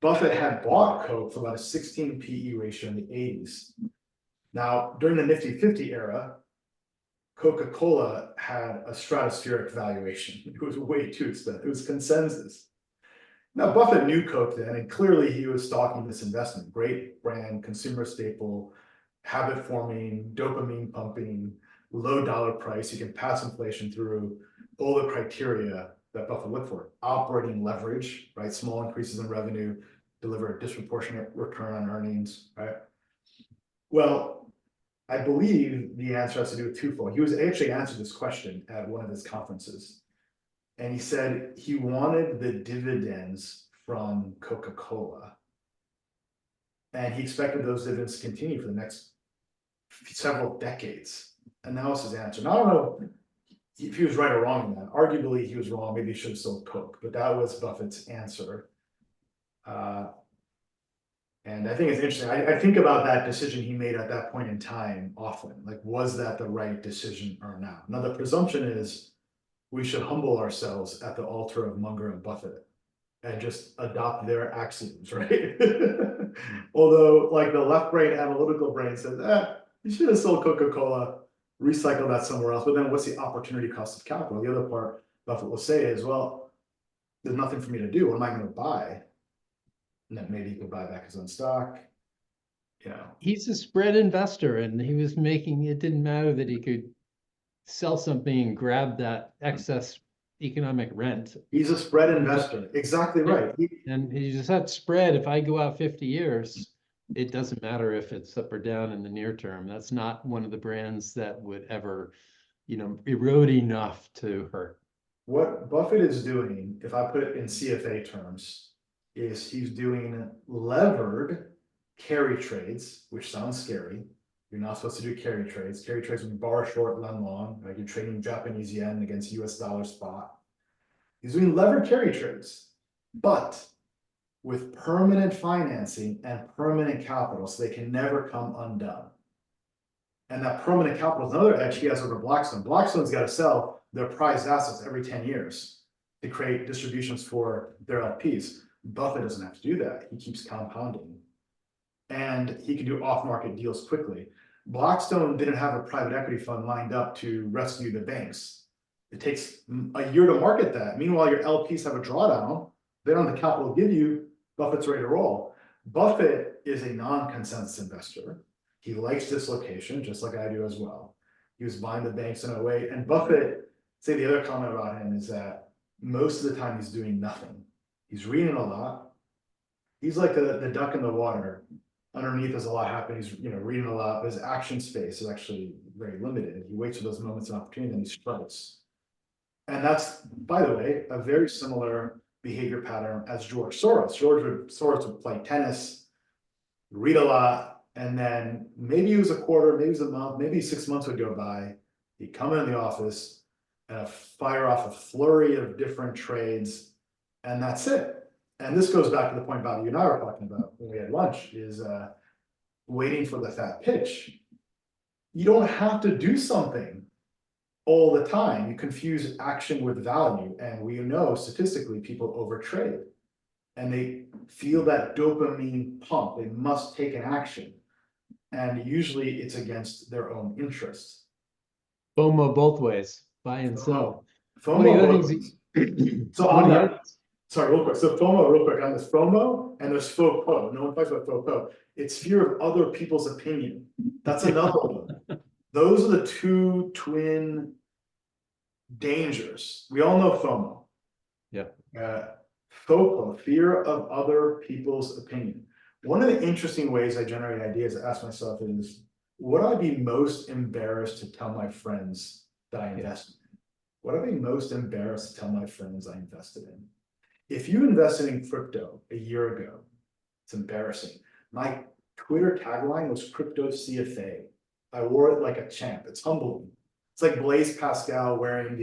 Buffett had bought Coke for about a 16 PE ratio in the 80s. Now, during the Nifty 50 era, Coca-Cola had a stratospheric valuation. It was way too expensive. It was consensus. Now, Buffett knew Coke then, and clearly he was stalking this investment. Great brand, consumer staple, habit forming, dopamine pumping, low dollar price. You can pass inflation through, all the criteria that Buffett looked for. Operating leverage, right? Small increases in revenue deliver a disproportionate return on earnings, right? Well, I believe the answer has to do with twofold. He was actually answered this question at one of his conferences. And he said he wanted the dividends from Coca-Cola. And he expected those dividends to continue for the next several decades. And that was his answer. Now, I don't know if he was right or wrong in that. Arguably, he was wrong. Maybe he should have sold Coke. But that was Buffett's answer. And I think it's interesting. I think about that decision he made at that point in time often. Like, was that the right decision or not? Now, the presumption is we should humble ourselves at the altar of Munger and Buffett and just adopt their axioms, right? Although, like, the left brain, analytical brain says, you should have sold Coca-Cola, recycle that somewhere else. But then what's the opportunity cost of capital? The other part Buffett will say is, well, there's nothing for me to do. What am I going to buy? And then maybe he could buy back his own stock. You know, He's a spread investor, and he was making, it didn't matter that he could sell something and grab that excess economic rent. he's a spread investor. Exactly right. And he just had spread. If I go out 50 years, it doesn't matter if it's up or down in the near term. That's not one of the brands that would ever, you know, erode enough to hurt. What Buffett is doing, if I put it in CFA terms, is he's doing levered carry trades, which sounds scary. You're not supposed to do carry trades. Carry trades would be borrow short, lend long, like you're trading Japanese yen against US dollar spot. He's doing levered carry trades, but with permanent financing and permanent capital, so they can never come undone. And that permanent capital is another edge he has over Blackstone. Blackstone's got to sell their prized assets every 10 years to create distributions for their LPs. Buffett doesn't have to do that. He keeps compounding. And he can do off-market deals quickly. Blackstone didn't have a private equity fund lined up to rescue the banks. It takes a year to market that. Meanwhile, your LPs have a drawdown. They don't have the capital to give you. Buffett's ready to roll. Buffett is a non-consensus investor. He likes dislocation, just like I do as well. He was buying the banks in a way. And Buffett, say the other comment about him is that most of the time he's doing nothing. He's reading a lot. He's like the duck in the water. Underneath is a lot happening. He's reading a lot, but his action space is actually very limited. He waits for those moments of opportunity and he strikes. And that's, by the way, a very similar behavior pattern as George Soros. Soros would play tennis, read a lot, and then maybe it was a quarter, maybe it was a month, maybe 6 months would go by. He'd come into the office and fire off a flurry of different trades, and that's it. And this goes back to the point Bobby, you and I were talking about when we had lunch, is waiting for the fat pitch. You don't have to do something all the time. You confuse action with value, and we know statistically people overtrade and they feel that dopamine pump. They must take an action, and usually it's against their own interests. FOMO both ways, buy and sell. So on that, sorry, real quick. So FOMO, real quick, on this FOMO and there's FOPO. No one talks about FOPO. It's fear of other people's opinion. That's another one. Those are the two twin dangers. We all know FOMO. Yeah. FOPO, fear of other people's opinion. One of the interesting ways I generate ideas, I ask myself is, would I be most embarrassed to tell my friends that I invested in? Would I be most embarrassed to tell my friends I invested in? If you invested in crypto a year ago, it's embarrassing. My Twitter tagline was crypto CFA. I wore it like a champ. It's humbling. It's like Blaise Pascal wearing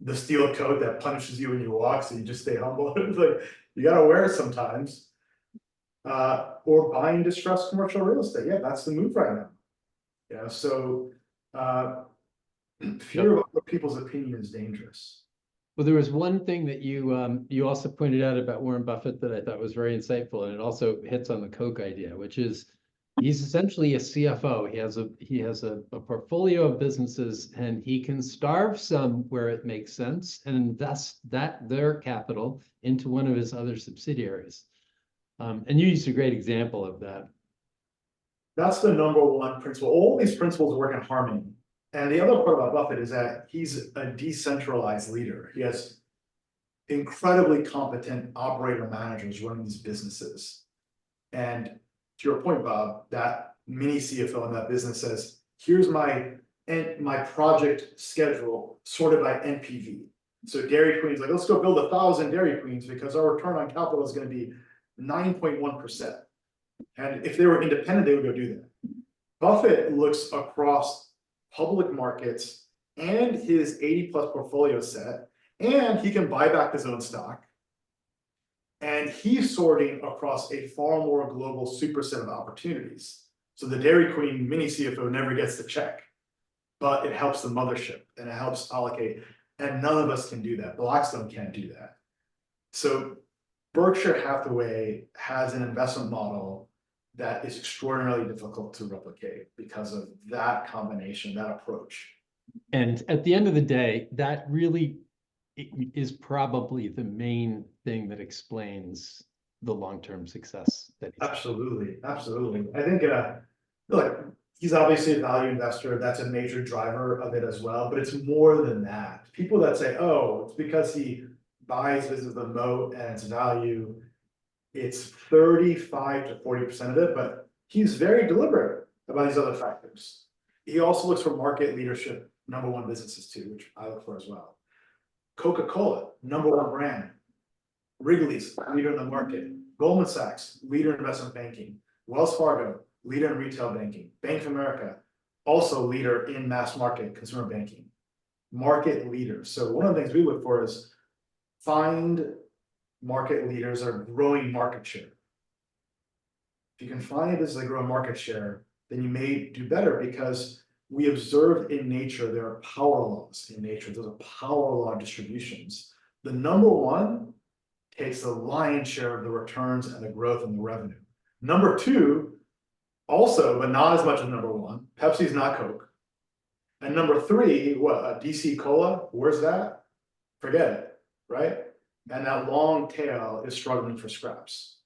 the steel coat that punishes you when you walk, so you just stay humble. It's like, you gotta wear it sometimes. Or buying distressed commercial real estate. Yeah, that's the move right now. Yeah, so fear of other people's opinion is dangerous. Well, there was one thing that you also pointed out about Warren Buffett that I thought was very insightful, and it also hits on the Coke idea, which is he's essentially a CFO. He has a portfolio of businesses, and he can starve some where it makes sense and invest their capital into one of his other subsidiaries. And you used a great example of that. That's the number one principle. All these principles work in harmony. And the other part about Buffett is that he's a decentralized leader. He has incredibly competent operator managers running these businesses. And to your point, Bob, that mini CFO in that business says, here's my project schedule sorted by NPV. So Dairy Queen's like, let's go build 1,000 Dairy Queens because our return on capital is going to be 9.1%. And if they were independent, they would go do that. Buffett looks across public markets and his 80+ portfolio set, and he can buy back his own stock. And he's sorting across a far more global superset of opportunities. So the Dairy Queen mini CFO never gets the check, but it helps the mothership and it helps allocate. And none of us can do that. Blackstone can't do that. So Berkshire Hathaway has an investment model that is extraordinarily difficult to replicate because of that combination, that approach. And at the end of the day, that really is probably the main thing that explains the long-term success that he's Absolutely. I think, look, he's obviously a value investor. That's a major driver of it as well, but it's more than that. People that say, oh, it's because he buys business with a moat and its value, it's 35 to 40% of it, but he's very deliberate about these other factors. He also looks for market leadership, #1 businesses too, which I look for as well. Coca-Cola, #1 brand. Wrigley's leader in the market. Goldman Sachs, leader in investment banking. Wells Fargo, leader in retail banking. Bank of America, also leader in mass market consumer banking. Market leaders. So one of the things we look for is find market leaders that are growing market share. If you can find this as a grow market share, then you may do better, because we observe in nature there are power laws in nature. There's a power law distributions. The number one takes the lion's share of the returns and the growth and the revenue. Number two, also, but not as much as number one, Pepsi's not Coke. And number three, what, DC Cola, where's that? Forget it, right? And that long tail is struggling for scraps.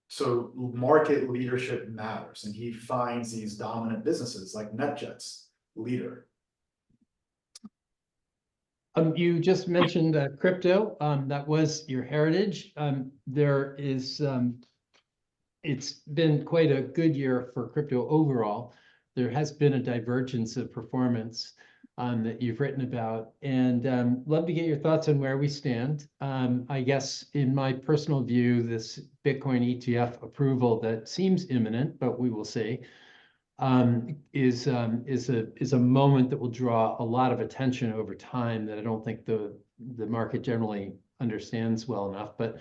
So market leadership matters, and he finds these dominant businesses like NetJets, leader. You just mentioned crypto. That was your heritage. There is, it's been quite a good year for crypto overall. There has been a divergence of performance that you've written about, and love to get your thoughts on where we stand. I guess in my personal view, this Bitcoin ETF approval that seems imminent, but we will see, is a moment that will draw a lot of attention over time that I don't think the market generally understands well enough. But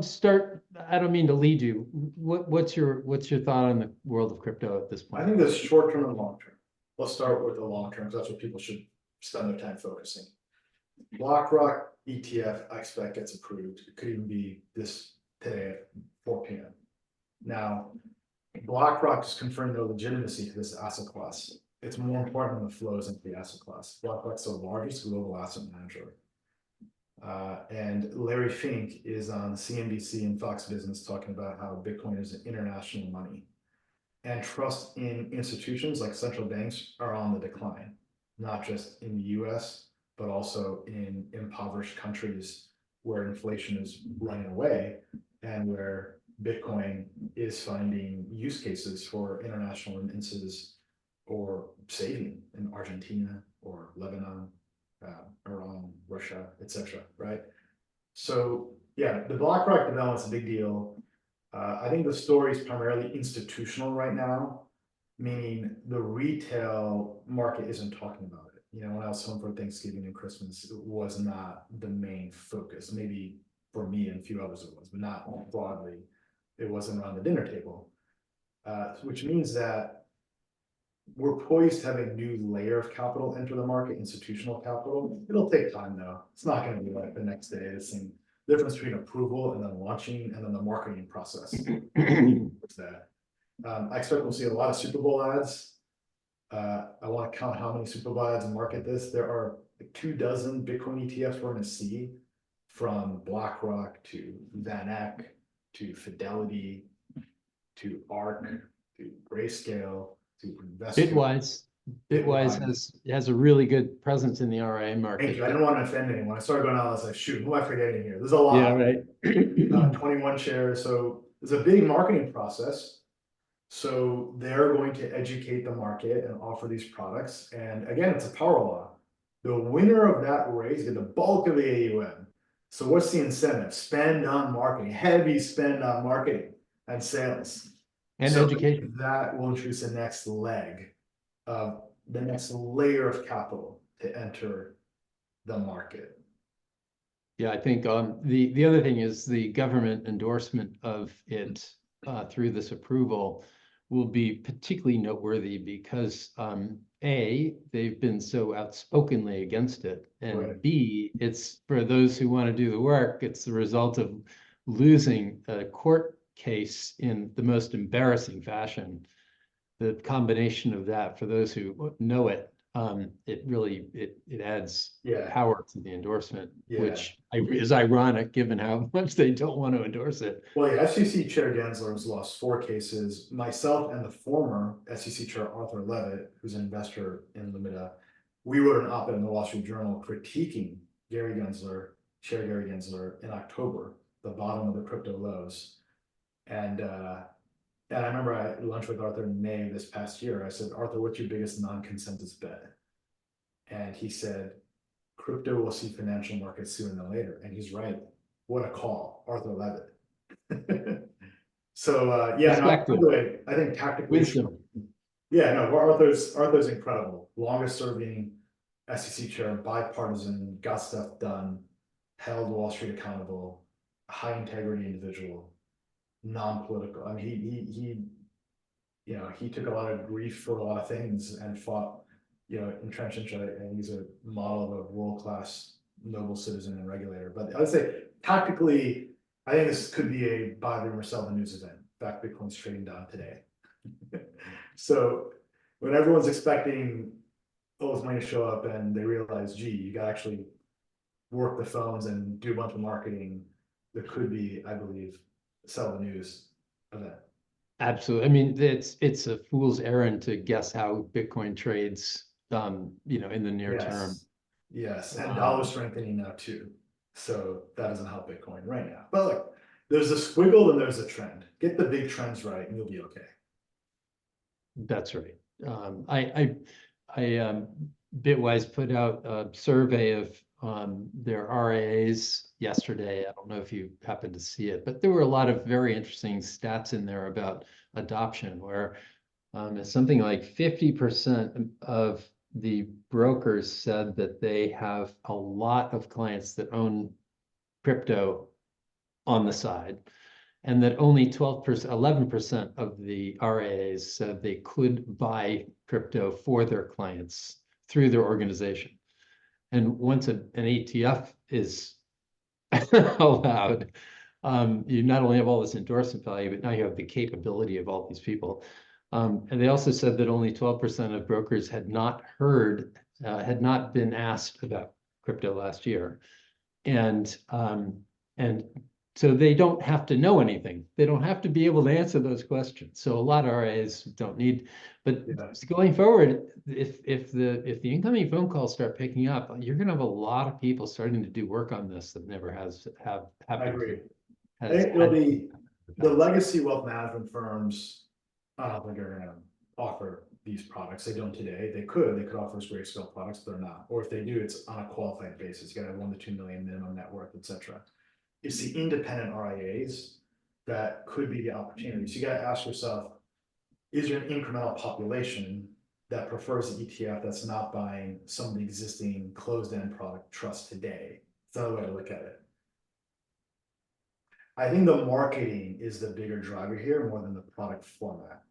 start. I don't mean to lead you. What's your thought on the world of crypto at this point? I think there's short term and long term. Let's start with the long term, because that's what people should spend their time focusing. BlackRock ETF, I expect, gets approved. It could even be this today at 4 p.m. Now, BlackRock is conferring their legitimacy to this asset class. It's more important than the flows into the asset class. BlackRock's the largest global asset manager. And Larry Fink is on CNBC and Fox Business talking about how Bitcoin is an international money. And trust in institutions like central banks are on the decline, not just in the US, but also in impoverished countries where inflation is running away and where Bitcoin is finding use cases for international remittances or saving in Argentina or Lebanon, Iran, Russia, etc. Right? So yeah, the BlackRock development's a big deal. I think the story is primarily institutional right now, meaning the retail market isn't talking about it. You know, when I was home for Thanksgiving and Christmas, it was not the main focus. Maybe for me and a few others it was, but not broadly. It wasn't around the dinner table, which means that we're poised to have a new layer of capital enter the market, institutional capital. It'll take time though. It's not going to be like the next day. It's the difference between approval and then launching and then the marketing process. What's that? I expect we'll see a lot of Super Bowl ads. I want to count how many Super Bowl ads market this. There are 24 Bitcoin ETFs we're going to see, from BlackRock to Van Eck to Fidelity to ARK to Grayscale to Invesco. Bitwise has a really good presence in the RIA market. Thank you. I didn't want to offend anyone. I started going out, I was like, shoot, who am I forgetting here? There's a lot. Yeah, right. 21 shares. So there's a big marketing process. So they're going to educate the market and offer these products. And again, it's a power law. The winner of that race get the bulk of the AUM. So what's the incentive? Spend on marketing, heavy spend on marketing and sales. And education. That will introduce the next leg of the next layer of capital to enter the market. Yeah, I think the other thing is the government endorsement of it through this approval will be particularly noteworthy because A, they've been so outspokenly against it, and Right. B, it's for those who want to do the work, it's the result of losing a court case in the most embarrassing fashion. The combination of that, for those who know it, it really it adds power to the endorsement, which is ironic given how much they don't want to endorse it. Well, yeah, SEC Chair Gensler has lost 4 cases. Myself and the former SEC Chair Arthur Levitt, who's an investor in Lumida, we wrote an op-ed in the Wall Street Journal critiquing Gary Gensler, Chair Gary Gensler, in October, the bottom of the crypto lows. And I remember I had lunch with Arthur in May this past year. I said, Arthur, what's your biggest non-consensus bet? And he said, crypto will see financial markets sooner than later. And he's right. what a call, Arthur Levitt. So yeah, no, by Perspective. the way, I think tactically, Wisdom. yeah, no, Arthur's incredible. Longest serving SEC chair, bipartisan, got stuff done, held Wall Street accountable, high integrity individual, non-political. I mean, he you know, he took a lot of grief for a lot of things and fought, you know, entrenchment, and he's a model of a world-class noble citizen and regulator. But I would say tactically, I think this could be a buy rumor sell the news event. In fact, Bitcoin's trading down today. So when everyone's expecting all this money to show up and they realize, gee, you got to actually work the phones and do a bunch of marketing, there could be, I believe, sell the news event. Absolutely. I mean, it's a fool's errand to guess how Bitcoin trades, you know, in the near term. Yes, and dollar strengthening now too. So that doesn't help Bitcoin right now. But look, there's a squiggle and there's a trend. Get the big trends right and you'll be okay. That's right. Bitwise put out a survey of their RIAs yesterday. I don't know if you happened to see it, but there were a lot of very interesting stats in there about adoption, where something like 50% of the brokers said that they have a lot of clients that own crypto on the side, and that only 12%, 11% of the RIAs said they could buy crypto for their clients through their organization. And once an ETF is allowed, you not only have all this endorsement value, but now you have the capability of all these people. And they also said that only 12% of brokers had not been asked about crypto last year. And so they don't have to know anything. They don't have to be able to answer those questions. So a lot of RIAs don't need, but going forward, if the incoming phone calls start picking up, you're going to have a lot of people starting to do work on this that never have. I agree. I think it'll be the legacy wealth management firms. I don't think are going to offer these products. They don't today. They could offer us Grayscale products, but they're not. Or if they do, it's on a qualified basis. You got to have 1 to 2 million minimum net worth, etc. It's the independent RIAs that could be the opportunity. So you got to ask yourself, is there an incremental population that prefers the ETF that's not buying some of the existing closed-end product trust today? It's another way to look at it. I think the marketing is the bigger driver here more than the product format.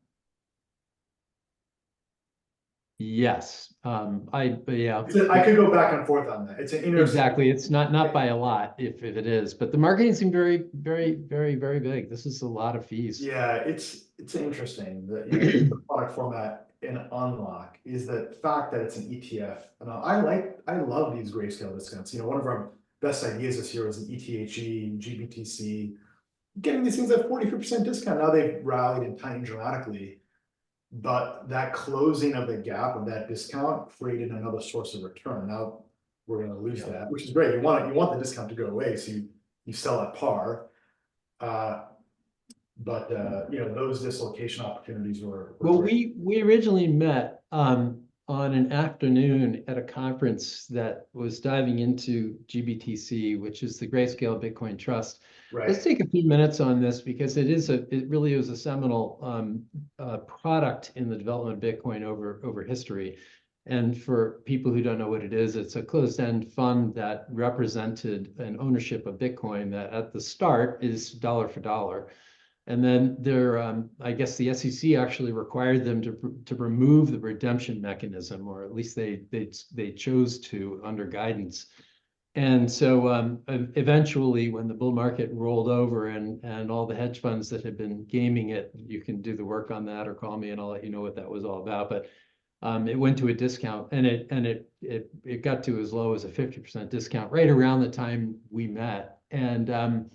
Yes, I could go back and forth on that. It's an exactly. It's not by a lot if it is, but the marketing seems very, very, very, very big. This is a lot of fees. Yeah, it's interesting that the product format in Unlock is the fact that it's an ETF. And I love these Grayscale discounts. You know, one of our best ideas this year was an ETHE, GBTC, getting these things at 40% discount. Now they've rallied and tightened dramatically. But that closing of the gap of that discount created another source of return. Now we're going to lose that, which is great. You want the discount to go away, so you sell at par. But you know, those dislocation opportunities were well. We originally met on an afternoon at a conference that was diving into GBTC, which is the Grayscale Bitcoin Trust. Right. Let's take a few minutes on this because it really is a seminal product in the development of Bitcoin over history. And for people who don't know what it is, it's a closed-end fund that represented an ownership of Bitcoin that at the start is dollar for dollar. And then I guess the SEC actually required them to remove the redemption mechanism, or at least they chose to under guidance. And so eventually, when the bull market rolled over and all the hedge funds that had been gaming it, you can do the work on that or call me and I'll let you know what that was all about. But it went to a discount, and it got to as low as a 50% discount right around the time we met. And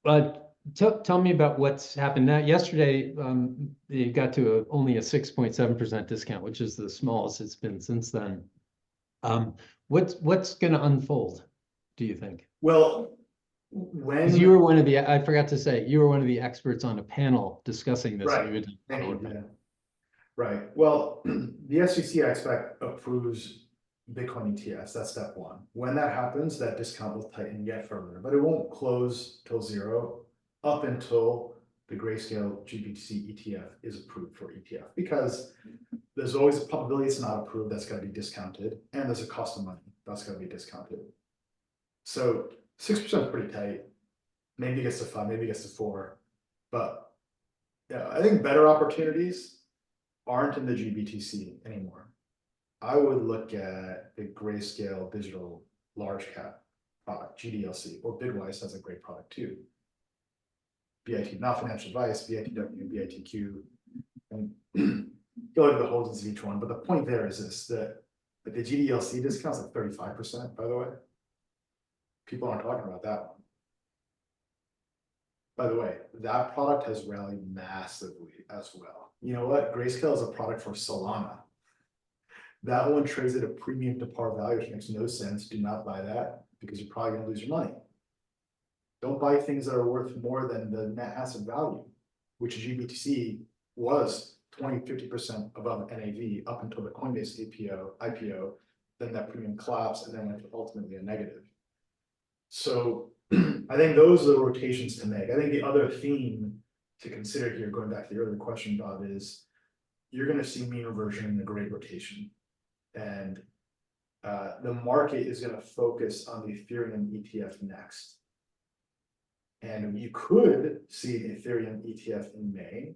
but tell me about what's happened now. Yesterday, it got to only a 6.7% discount, which is the smallest it's been since then. What's going to unfold, do you think? Well, you were one of the, I forgot to say, you were one of the experts on a panel discussing this. Right. Thank you. Right. Well, the SEC, I expect, approves Bitcoin ETFs. That's step one. When that happens, that discount will tighten yet further, but it won't close till zero up until the Grayscale GBTC ETF is approved for ETF, because there's always a probability it's not approved, that's going to be discounted, and there's a cost of money that's going to be discounted. So 6% is pretty tight. Maybe it gets to 5, maybe it gets to 4, but yeah, I think better opportunities aren't in the GBTC anymore. I would look at the Grayscale digital large cap product, GDLC, or Bitwise has a great product too. BIT, not financial advice, BITW, BITQ, and go look at the holdings of each one. But the point there is this, that the GDLC discount's like 35%, by the way. People aren't talking about that one. By the way, that product has rallied massively as well. You know what? Grayscale is a product for Solana. That one trades at a premium to par value, which makes no sense. Do not buy that because you're probably going to lose your money. Don't buy things that are worth more than the net asset value, which GBTC was 20–50% above NAV up until the Coinbase IPO. Then that premium collapsed and then went to ultimately a negative. So I think those are the rotations to make. I think the other theme to consider here, going back to the earlier question, Bob, is you're going to see mean reversion in the great rotation. And the market is going to focus on the Ethereum ETF next. And you could see an Ethereum ETF in May.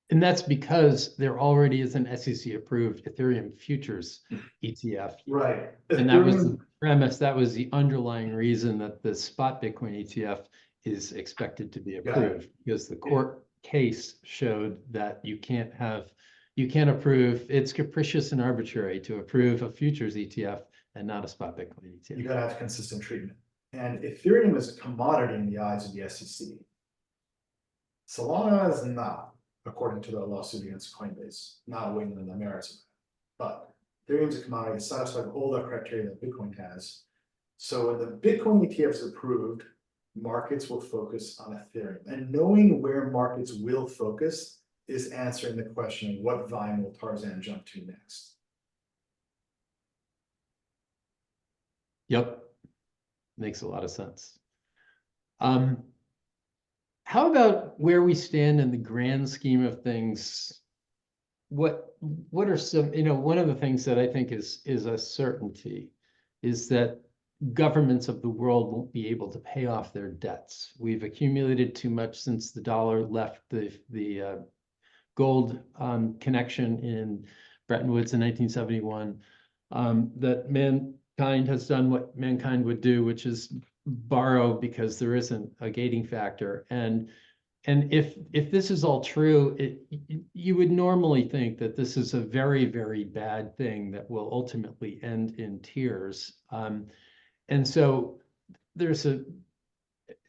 And that's because there already is an SEC approved Ethereum futures ETF. Right. And that was the premise, that was the underlying reason that the spot Bitcoin ETF is expected to be approved, because the court case showed that you can't approve, it's capricious and arbitrary to approve a futures ETF and not a spot Bitcoin ETF. You gotta have consistent treatment. And Ethereum is a commodity in the eyes of the SEC. Solana is not, according to the lawsuit against Coinbase, not weighing in the merits of it. But Ethereum is a commodity, it's satisfied all the criteria that Bitcoin has. So when the Bitcoin ETF is approved, markets will focus on Ethereum. And knowing where markets will focus is answering the question, what vine will Tarzan jump to next? Yep. Makes a lot of sense. How about where we stand in the grand scheme of things? What are some, one of the things that I think is a certainty is that governments of the world won't be able to pay off their debts. We've accumulated too much since the dollar left the gold connection in Bretton Woods in 1971, that mankind has done what mankind would do, which is borrow because there isn't a gating factor. And if this is all true, you would normally think that this is a very, very bad thing that will ultimately end in tears. And so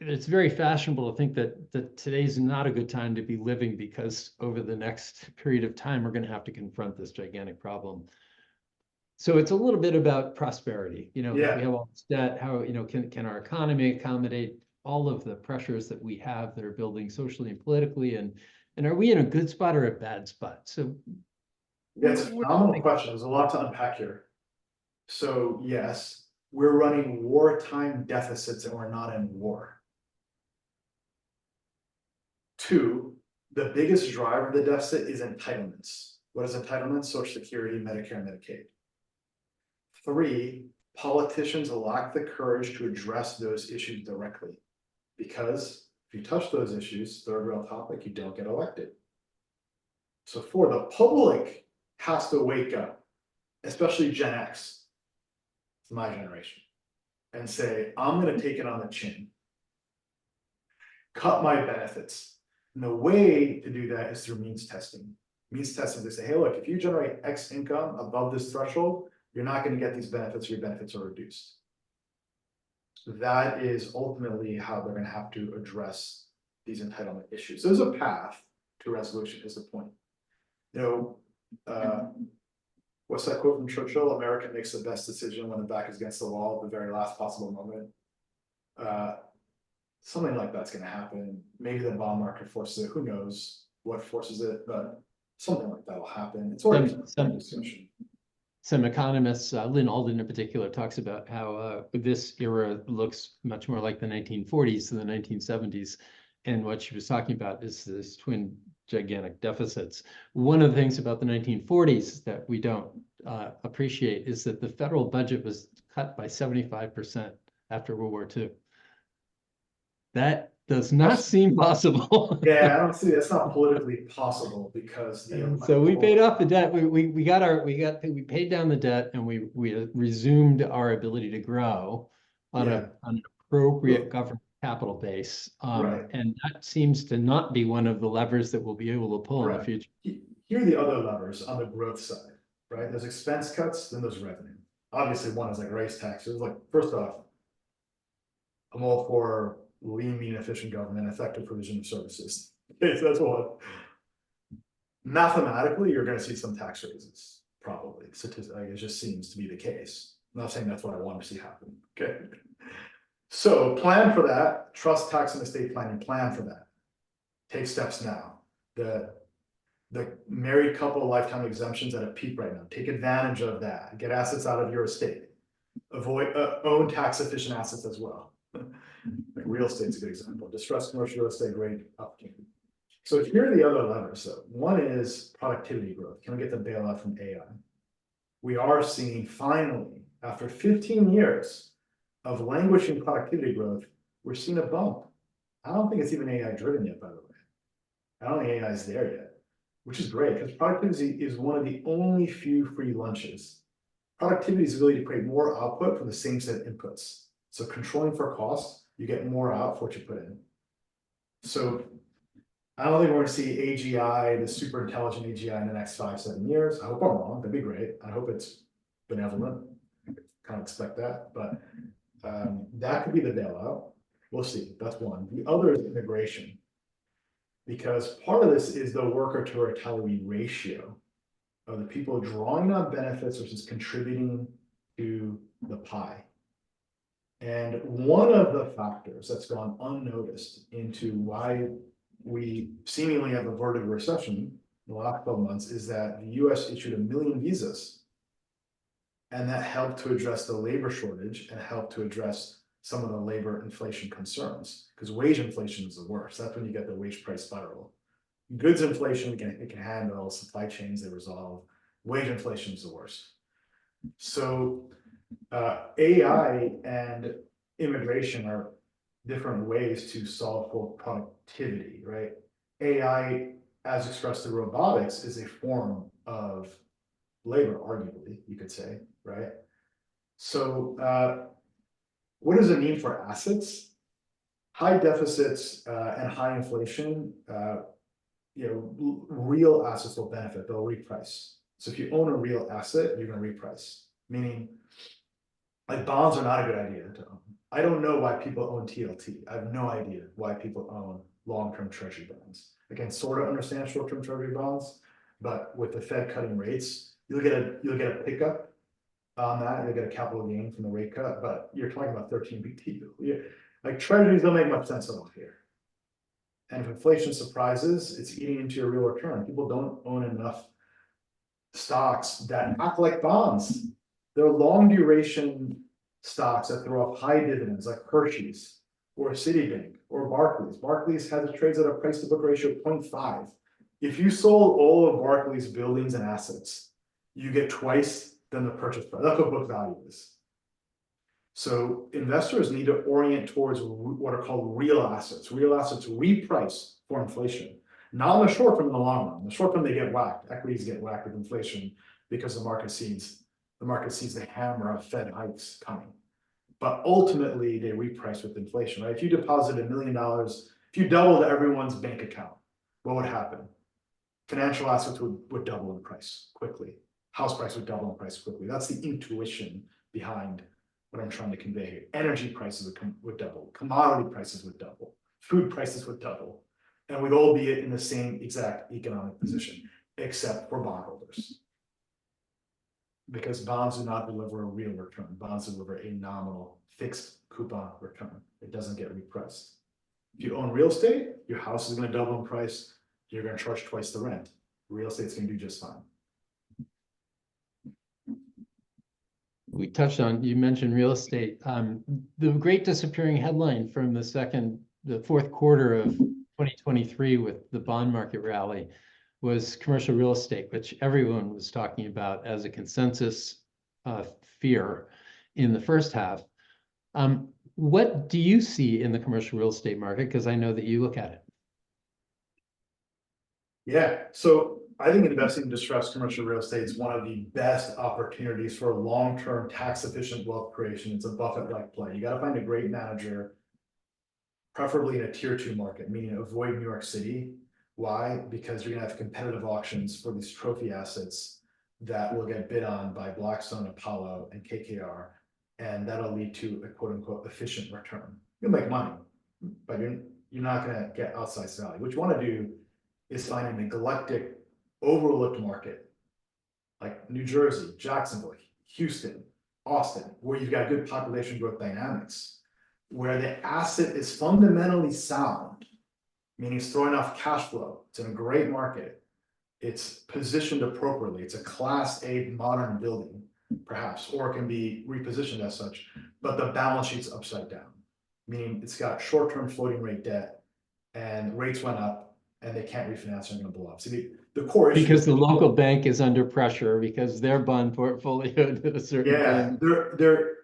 it's very fashionable to think that today's not a good time to be living, because over the next period of time, we're going to have to confront this gigantic problem. So it's a little bit about prosperity. If we have all this debt, how, can our economy accommodate all of the pressures that we have that are building socially and politically, and are we in a good spot or a bad spot? So yeah, it's a phenomenal question. There's a lot to unpack here. So yes, we're running wartime deficits and we're not in war. 2, the biggest driver of the deficit is entitlements. What is entitlements? Social Security, Medicare, Medicaid. 3, politicians lack the courage to address those issues directly, because if you touch those issues, third rail topic, you don't get elected. So 4, the public has to wake up, especially Gen X, it's my generation, and say, I'm going to take it on the chin, cut my benefits. And the way to do that is through means testing. Means testing, they say, hey, look, if you generate X income above this threshold, you're not going to get these benefits, or your benefits are reduced. That is ultimately how they're going to have to address these entitlement issues. There's a path to resolution, is the point. What's that quote from Churchill? America makes the best decision when the back is against the wall at the very last possible moment. Something like that's going to happen. Maybe the bond market forces it. Who knows what forces it, but something like that will happen. It's already a discussion. some economists, Lynn Alden in particular, talks about how this era looks much more like the 1940s than the 1970s. And what she was talking about is this twin gigantic deficits. One of the things about the 1940s that we don't appreciate is that the federal budget was cut by 75% after World War II. That does not seem possible. Yeah, I don't see that's not politically possible because So we paid off the debt. We paid down the debt, and we resumed our ability to grow on an appropriate government capital base. Right. And that seems to not be one of the levers that we'll be able to pull in the future. Here are the other levers on the growth side, right? There's expense cuts, then there's revenue. Obviously, one is like raise taxes. Like, first off, I'm all for lean, mean, efficient government, effective provision of services. Okay, so that's one. Mathematically, you're going to see some tax raises, probably. It just seems to be the case. I'm not saying that's what I want to see happen. Okay. So plan for that. Trust tax and estate planning. Plan for that. Take steps now. The married couple lifetime exemptions at a peak right now. Take advantage of that. Get assets out of your estate. Avoid own tax efficient assets as well. Like real estate's a good example. Distressed commercial real estate, great opportunity. So here are the other levers. So one is productivity growth. Can we get the bailout from AI? We are seeing finally, after 15 years of languishing productivity growth, we're seeing a bump. I don't think it's even AI driven yet, by the way. I don't think AI is there yet, which is great because productivity is one of the only few free lunches. Productivity is really to create more output from the same set of inputs. So controlling for cost, you get more out for what you put in. So I don't think we're going to see AGI, the super intelligent AGI in the next 5-7 years. I hope I'm wrong. That'd be great. I hope it's benevolent. Kind of expect that, but that could be the bailout. We'll see. That's one. The other is integration, because part of this is the worker to retiree ratio of the people drawing on benefits versus contributing to the pie. And one of the factors that's gone unnoticed into why we seemingly have averted a recession in the last 12 months is that the US issued 1 million visas. And that helped to address the labor shortage and helped to address some of the labor inflation concerns, because wage inflation is the worst. That's when you get the wage price spiral. Goods inflation, it can handle, supply chains, they resolve. Wage inflation is the worst. So AI and immigration are different ways to solve for productivity, right? AI, as expressed through robotics, is a form of labor, arguably, you could say, right? So what does it mean for assets? High deficits and high inflation, real assets will benefit, they'll reprice. So if you own a real asset, you're going to reprice, meaning like bonds are not a good idea to own. I don't know why people own TLT. I have no idea why people own long-term treasury bonds. I can sort of understand short-term treasury bonds, but with the Fed cutting rates, you'll get a pickup on that. You'll get a capital gain from the rate cut, but you're talking about 13 BT. Like treasuries don't make much sense at all here. And if inflation surprises, it's eating into your real return. People don't own enough stocks that act like bonds. They're long duration stocks that throw off high dividends, like Hershey's or Citibank or Barclays. Barclays has trades at a price to book ratio of 0.5. If you sold all of Barclays buildings and assets, you get twice than the purchase price. That's what book value is. So investors need to orient towards what are called real assets. Real assets reprice for inflation, not in the short term, in the long run. In the short term, they get whacked. Equities get whacked with inflation because the market sees the hammer of Fed hikes coming. But ultimately, they reprice with inflation, right? If you deposited $1 million, if you doubled everyone's bank account, what would happen? Financial assets would double in price quickly. House price would double in price quickly. That's the intuition behind what I'm trying to convey here. Energy prices would double. Commodity prices would double. Food prices would double. And we'd all be in the same exact economic position, except for bondholders. Because bonds do not deliver a real return. Bonds deliver a nominal fixed coupon return. It doesn't get repriced. If you own real estate, your house is going to double in price. You're going to charge twice the rent. Real estate's going to do just fine. we touched on, you mentioned real estate. The great disappearing headline from the fourth quarter of 2023 with the bond market rally was commercial real estate, which everyone was talking about as a consensus fear in the first half. What do you see in the commercial real estate market? Because I know that you look at it. Yeah, so I think investing in distressed commercial real estate is one of the best opportunities for long-term tax-efficient wealth creation. It's a Buffett-like play. You got to find a great manager, preferably in a tier 2 market, meaning avoid New York City. Why? Because you're gonna have competitive auctions for these trophy assets that will get bid on by Blackstone, Apollo, and KKR, and that'll lead to a quote-unquote efficient return. You'll make money, but you're not gonna get outsized value. What you want to do is find a neglected, overlooked market like New Jersey, Jacksonville, Houston, Austin, where you've got good population growth dynamics, where the asset is fundamentally sound, meaning it's throwing off cash flow. It's in a great market. It's positioned appropriately. It's a Class A modern building, perhaps, or it can be repositioned as such, but the balance sheet's upside down, meaning it's got short-term floating rate debt and rates went up and they can't refinance and they're gonna blow up. See, the core issue Because the local bank is under pressure because their bond portfolio did a certain thing.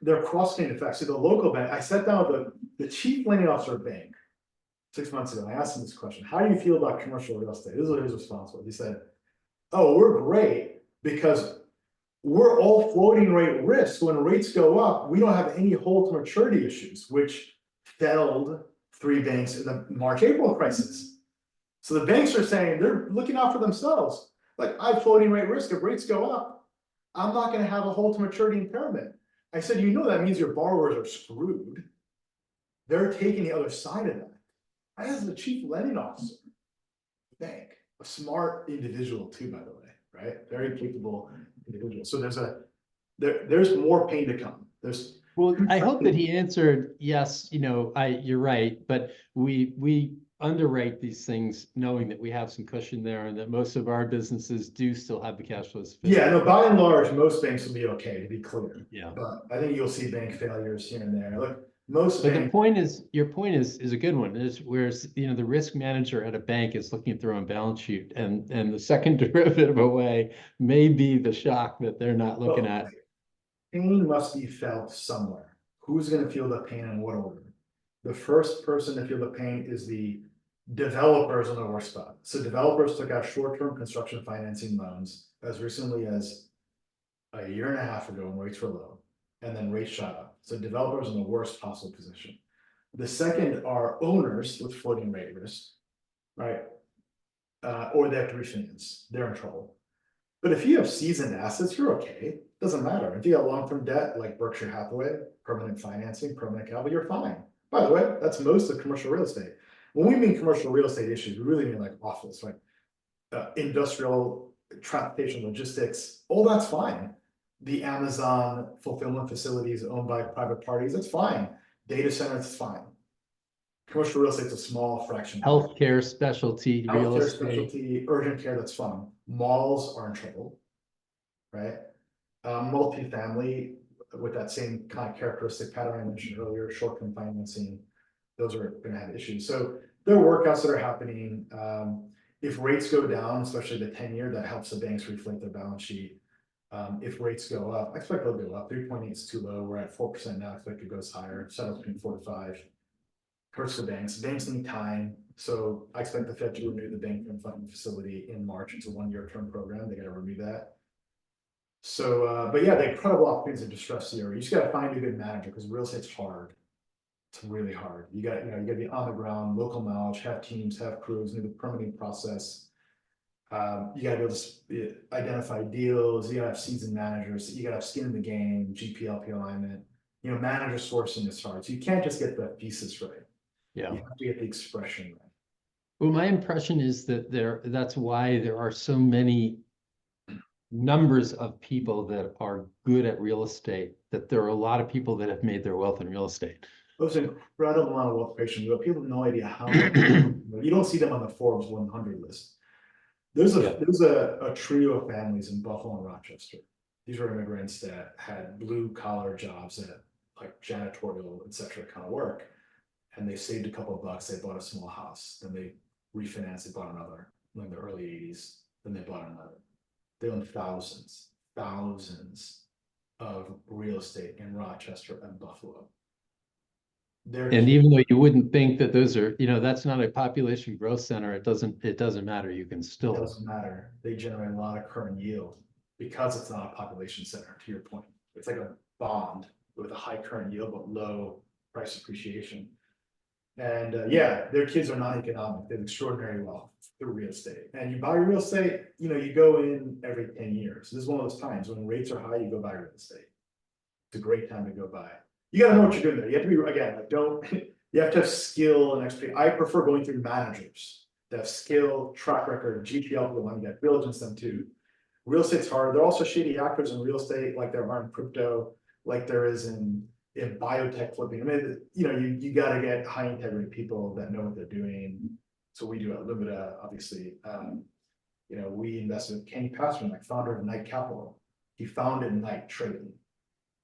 they're cross-cutting effects. So the local bank, I sat down with the chief lending officer of bank 6 months ago. I asked him this question: how do you feel about commercial real estate? This is what his response was. He said, "Oh, we're great because we're all floating rate risk. When rates go up, we don't have any hold to maturity issues," which felled 3 banks in the March-April crisis. So the banks are saying they're looking out for themselves. Like, I have floating rate risk. If rates go up, I'm not going to have a hold to maturity impairment. I said, you know, that means your borrowers are screwed. They're taking the other side of that. I was the chief lending officer, bank, a smart individual too, by the way, right? Very capable individual. So there's more pain to come. Well, I hope that he answered yes. You know, you're right, but we underwrite these things knowing that we have some cushion there and that most of our businesses do still have the cash flows. Yeah, no, by and large, most banks will be okay, to be clear. Yeah. But I think you'll see bank failures here and there. Look, the point is, your point is a good one. Is whereas, you know, the risk manager at a bank is looking at their own balance sheet, and the second derivative away may be the shock that they're not looking at. Pain must be felt somewhere. Who's going to feel the pain in what order? The first person to feel the pain is the developers in the worst spot. So developers took out short-term construction financing loans as recently as a year and a half ago when rates were low, and then rates shot up. So developers in the worst possible position. The second are owners with floating rate risk, right? Or they have to refinance. They're in trouble. But if you have seasoned assets, you're okay. Doesn't matter. If you got long-term debt like Berkshire Hathaway, permanent financing, permanent capital, you're fine. By the way, that's most of commercial real estate. When we mean commercial real estate issues, we really mean like office, like industrial, transportation, logistics, all that's fine. The Amazon fulfillment facilities owned by private parties, that's fine. Data centers, it's fine. Commercial real estate's a small fraction. Healthcare specialty, real estate. Specialty, urgent care, that's fine. Malls are in trouble, right? Multifamily with that same kind of characteristic pattern I mentioned earlier, short-term financing, those are going to have issues. So there are workouts that are happening. If rates go down, especially the 10-year, that helps the banks reflate their balance sheet. If rates go up, I expect they'll go up. 3.8 is too low. We're at 4% now. I expect it goes higher. Settles between 4 to 5. Hurts the banks. Banks need time. So I expect the Fed to renew the bank funding facility in March. It's a 1-year term program. They got to renew that. So, but yeah, the incredible opportunities in distressed CRE. You just got to find a good manager because real estate's hard. It's really hard. You got to be on the ground, local knowledge, have teams, have crews, know the permitting process. You got to be able to identify deals. You got to have seasoned managers. You got to have skin in the game, GPLP alignment. You know, manager sourcing is hard. So you can't just get the thesis right. Yeah. You have to get the expression right. Well, my impression is that that's why there are so many numbers of people that are good at real estate, that there are a lot of people that have made their wealth in real estate. There's an incredible amount of wealth creation, but people have no idea how you don't see them on the Forbes 100 list. There's a trio of families in Buffalo and Rochester these were immigrants that had blue collar jobs that like janitorial, etc. kind of work. And they saved a couple of bucks, they bought a small house, then they refinanced, they bought another in the early 80s, then they bought another. They own thousands of real estate in Rochester and Buffalo. And even though you wouldn't think that those are, that's not a population growth center, it doesn't matter. You can It still, doesn't matter. They generate a lot of current yield because it's not a population center, to your point. It's like a bond with a high current yield, but low price appreciation. And yeah, their kids are not economic. They have extraordinary wealth through real estate. And you buy real estate, you go in every 10 years. This is one of those times when rates are high, you go buy real estate. It's a great time to go buy. You got to know what you're doing there. You have to be, again, you have to have skill and expertise. I prefer going through managers that have skill, track record, GPL, the one you got diligence them too. Real estate's hard. There are also shady actors in real estate, like there are in crypto, like there is in biotech flipping. I mean, you got to get high integrity people that know what they're doing. So we do at Lumida, obviously. We invested with Kenny Pasternak, founder of Knight Capital. He founded Knight Trading.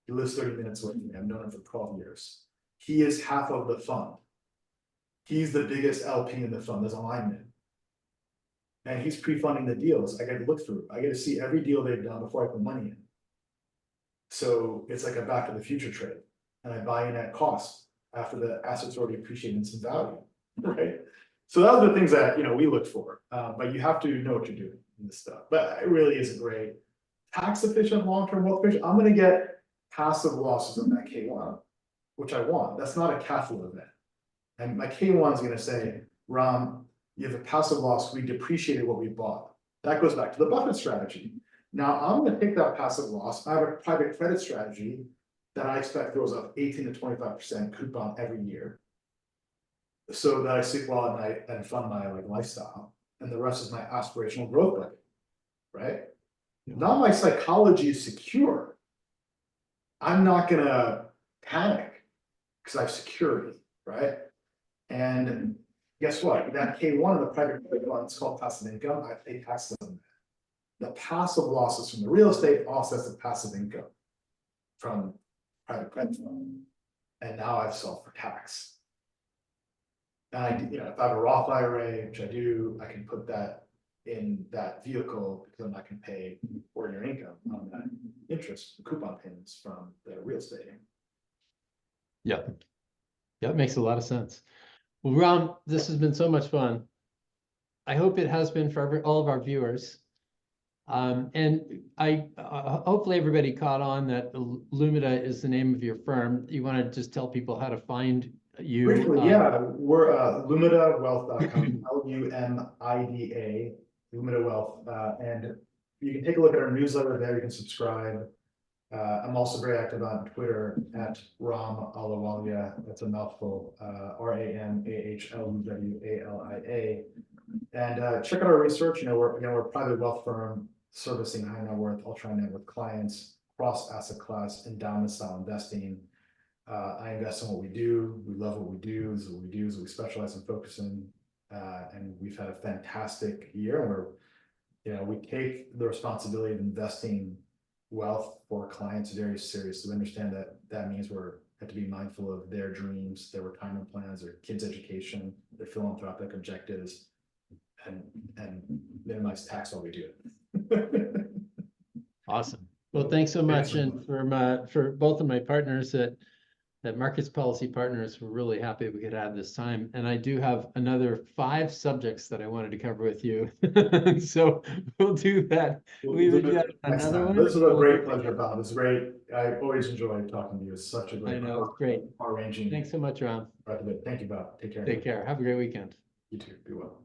He lives 30 minutes away from me. I've known him for 12 years. He is half of the fund. He's the biggest LP in the fund. There's alignment. And he's pre-funding the deals. I got to look through. I get to see every deal they've done before I put money in. So it's like a back to the future trade. And I buy in at cost after the assets already appreciated in some value, right? So those are the things that we look for, but you have to know what you're doing in this stuff. But it really is a great tax efficient, long-term wealth creation. I'm going to get passive losses in that K1, which I want. That's not a cash flow event. And my K1 is going to say, Ram, you have a passive loss. We depreciated what we bought. That goes back to the Buffett strategy. Now I'm going to take that passive loss. I have a private credit strategy that I expect throws up 18 to 25% coupon every year. So that I sleep well at night and fund my lifestyle. And the rest is my aspirational growth bucket, right? Yeah. Now my psychology is secure. I'm not gonna panic because I have security, right? And guess what? That K1 of the private credit fund is called passive income. I pay taxes on that. The passive losses from the real estate offsets the passive income from private credit fund. And now I've solved for tax. And if I have a Roth IRA, which I do, I can put that in that vehicle because I'm not going to pay ordinary income on that interest, coupon payments from the real estate. yeah, it makes a lot of sense. Well, Ram, this has been so much fun. I hope it has been for all of our viewers. And I hopefully everybody caught on that Lumida is the name of your firm. You want to just tell people how to find you? Briefly, yeah, we're LumidaWealth.com, LUMIDA, Lumida Wealth, and you can take a look at our newsletter there. You can subscribe. I'm also very active on Twitter at Ram Ahluwalia. That's a mouthful. RAMAHLUWALIA. And check out our research. We're a private wealth firm servicing high net worth, ultra net worth clients, cross asset class, endowment style investing. I invest in what we do. We love what we do. This is what we do. Is we specialize in focusing, and we've had a fantastic year. And we take the responsibility of investing wealth for clients very seriously. We understand that means we have to be mindful of their dreams, their retirement plans, their kids' education, their philanthropic objectives, and minimize tax while we do it. Awesome. Well, thanks so much. And for both of my partners at Markets Policy Partners, we're really happy we could have this time. And I do have another 5 subjects that I wanted to cover with you. So we'll do that. We'll do it next another time. one. This is a great pleasure, Bob. It's great. I always enjoy talking to you. It's such a great, I know, it's great. far-ranging. Thanks so much, Ram. Thank you, Bob. Take care. Take care. Have a great weekend. You too. Be well.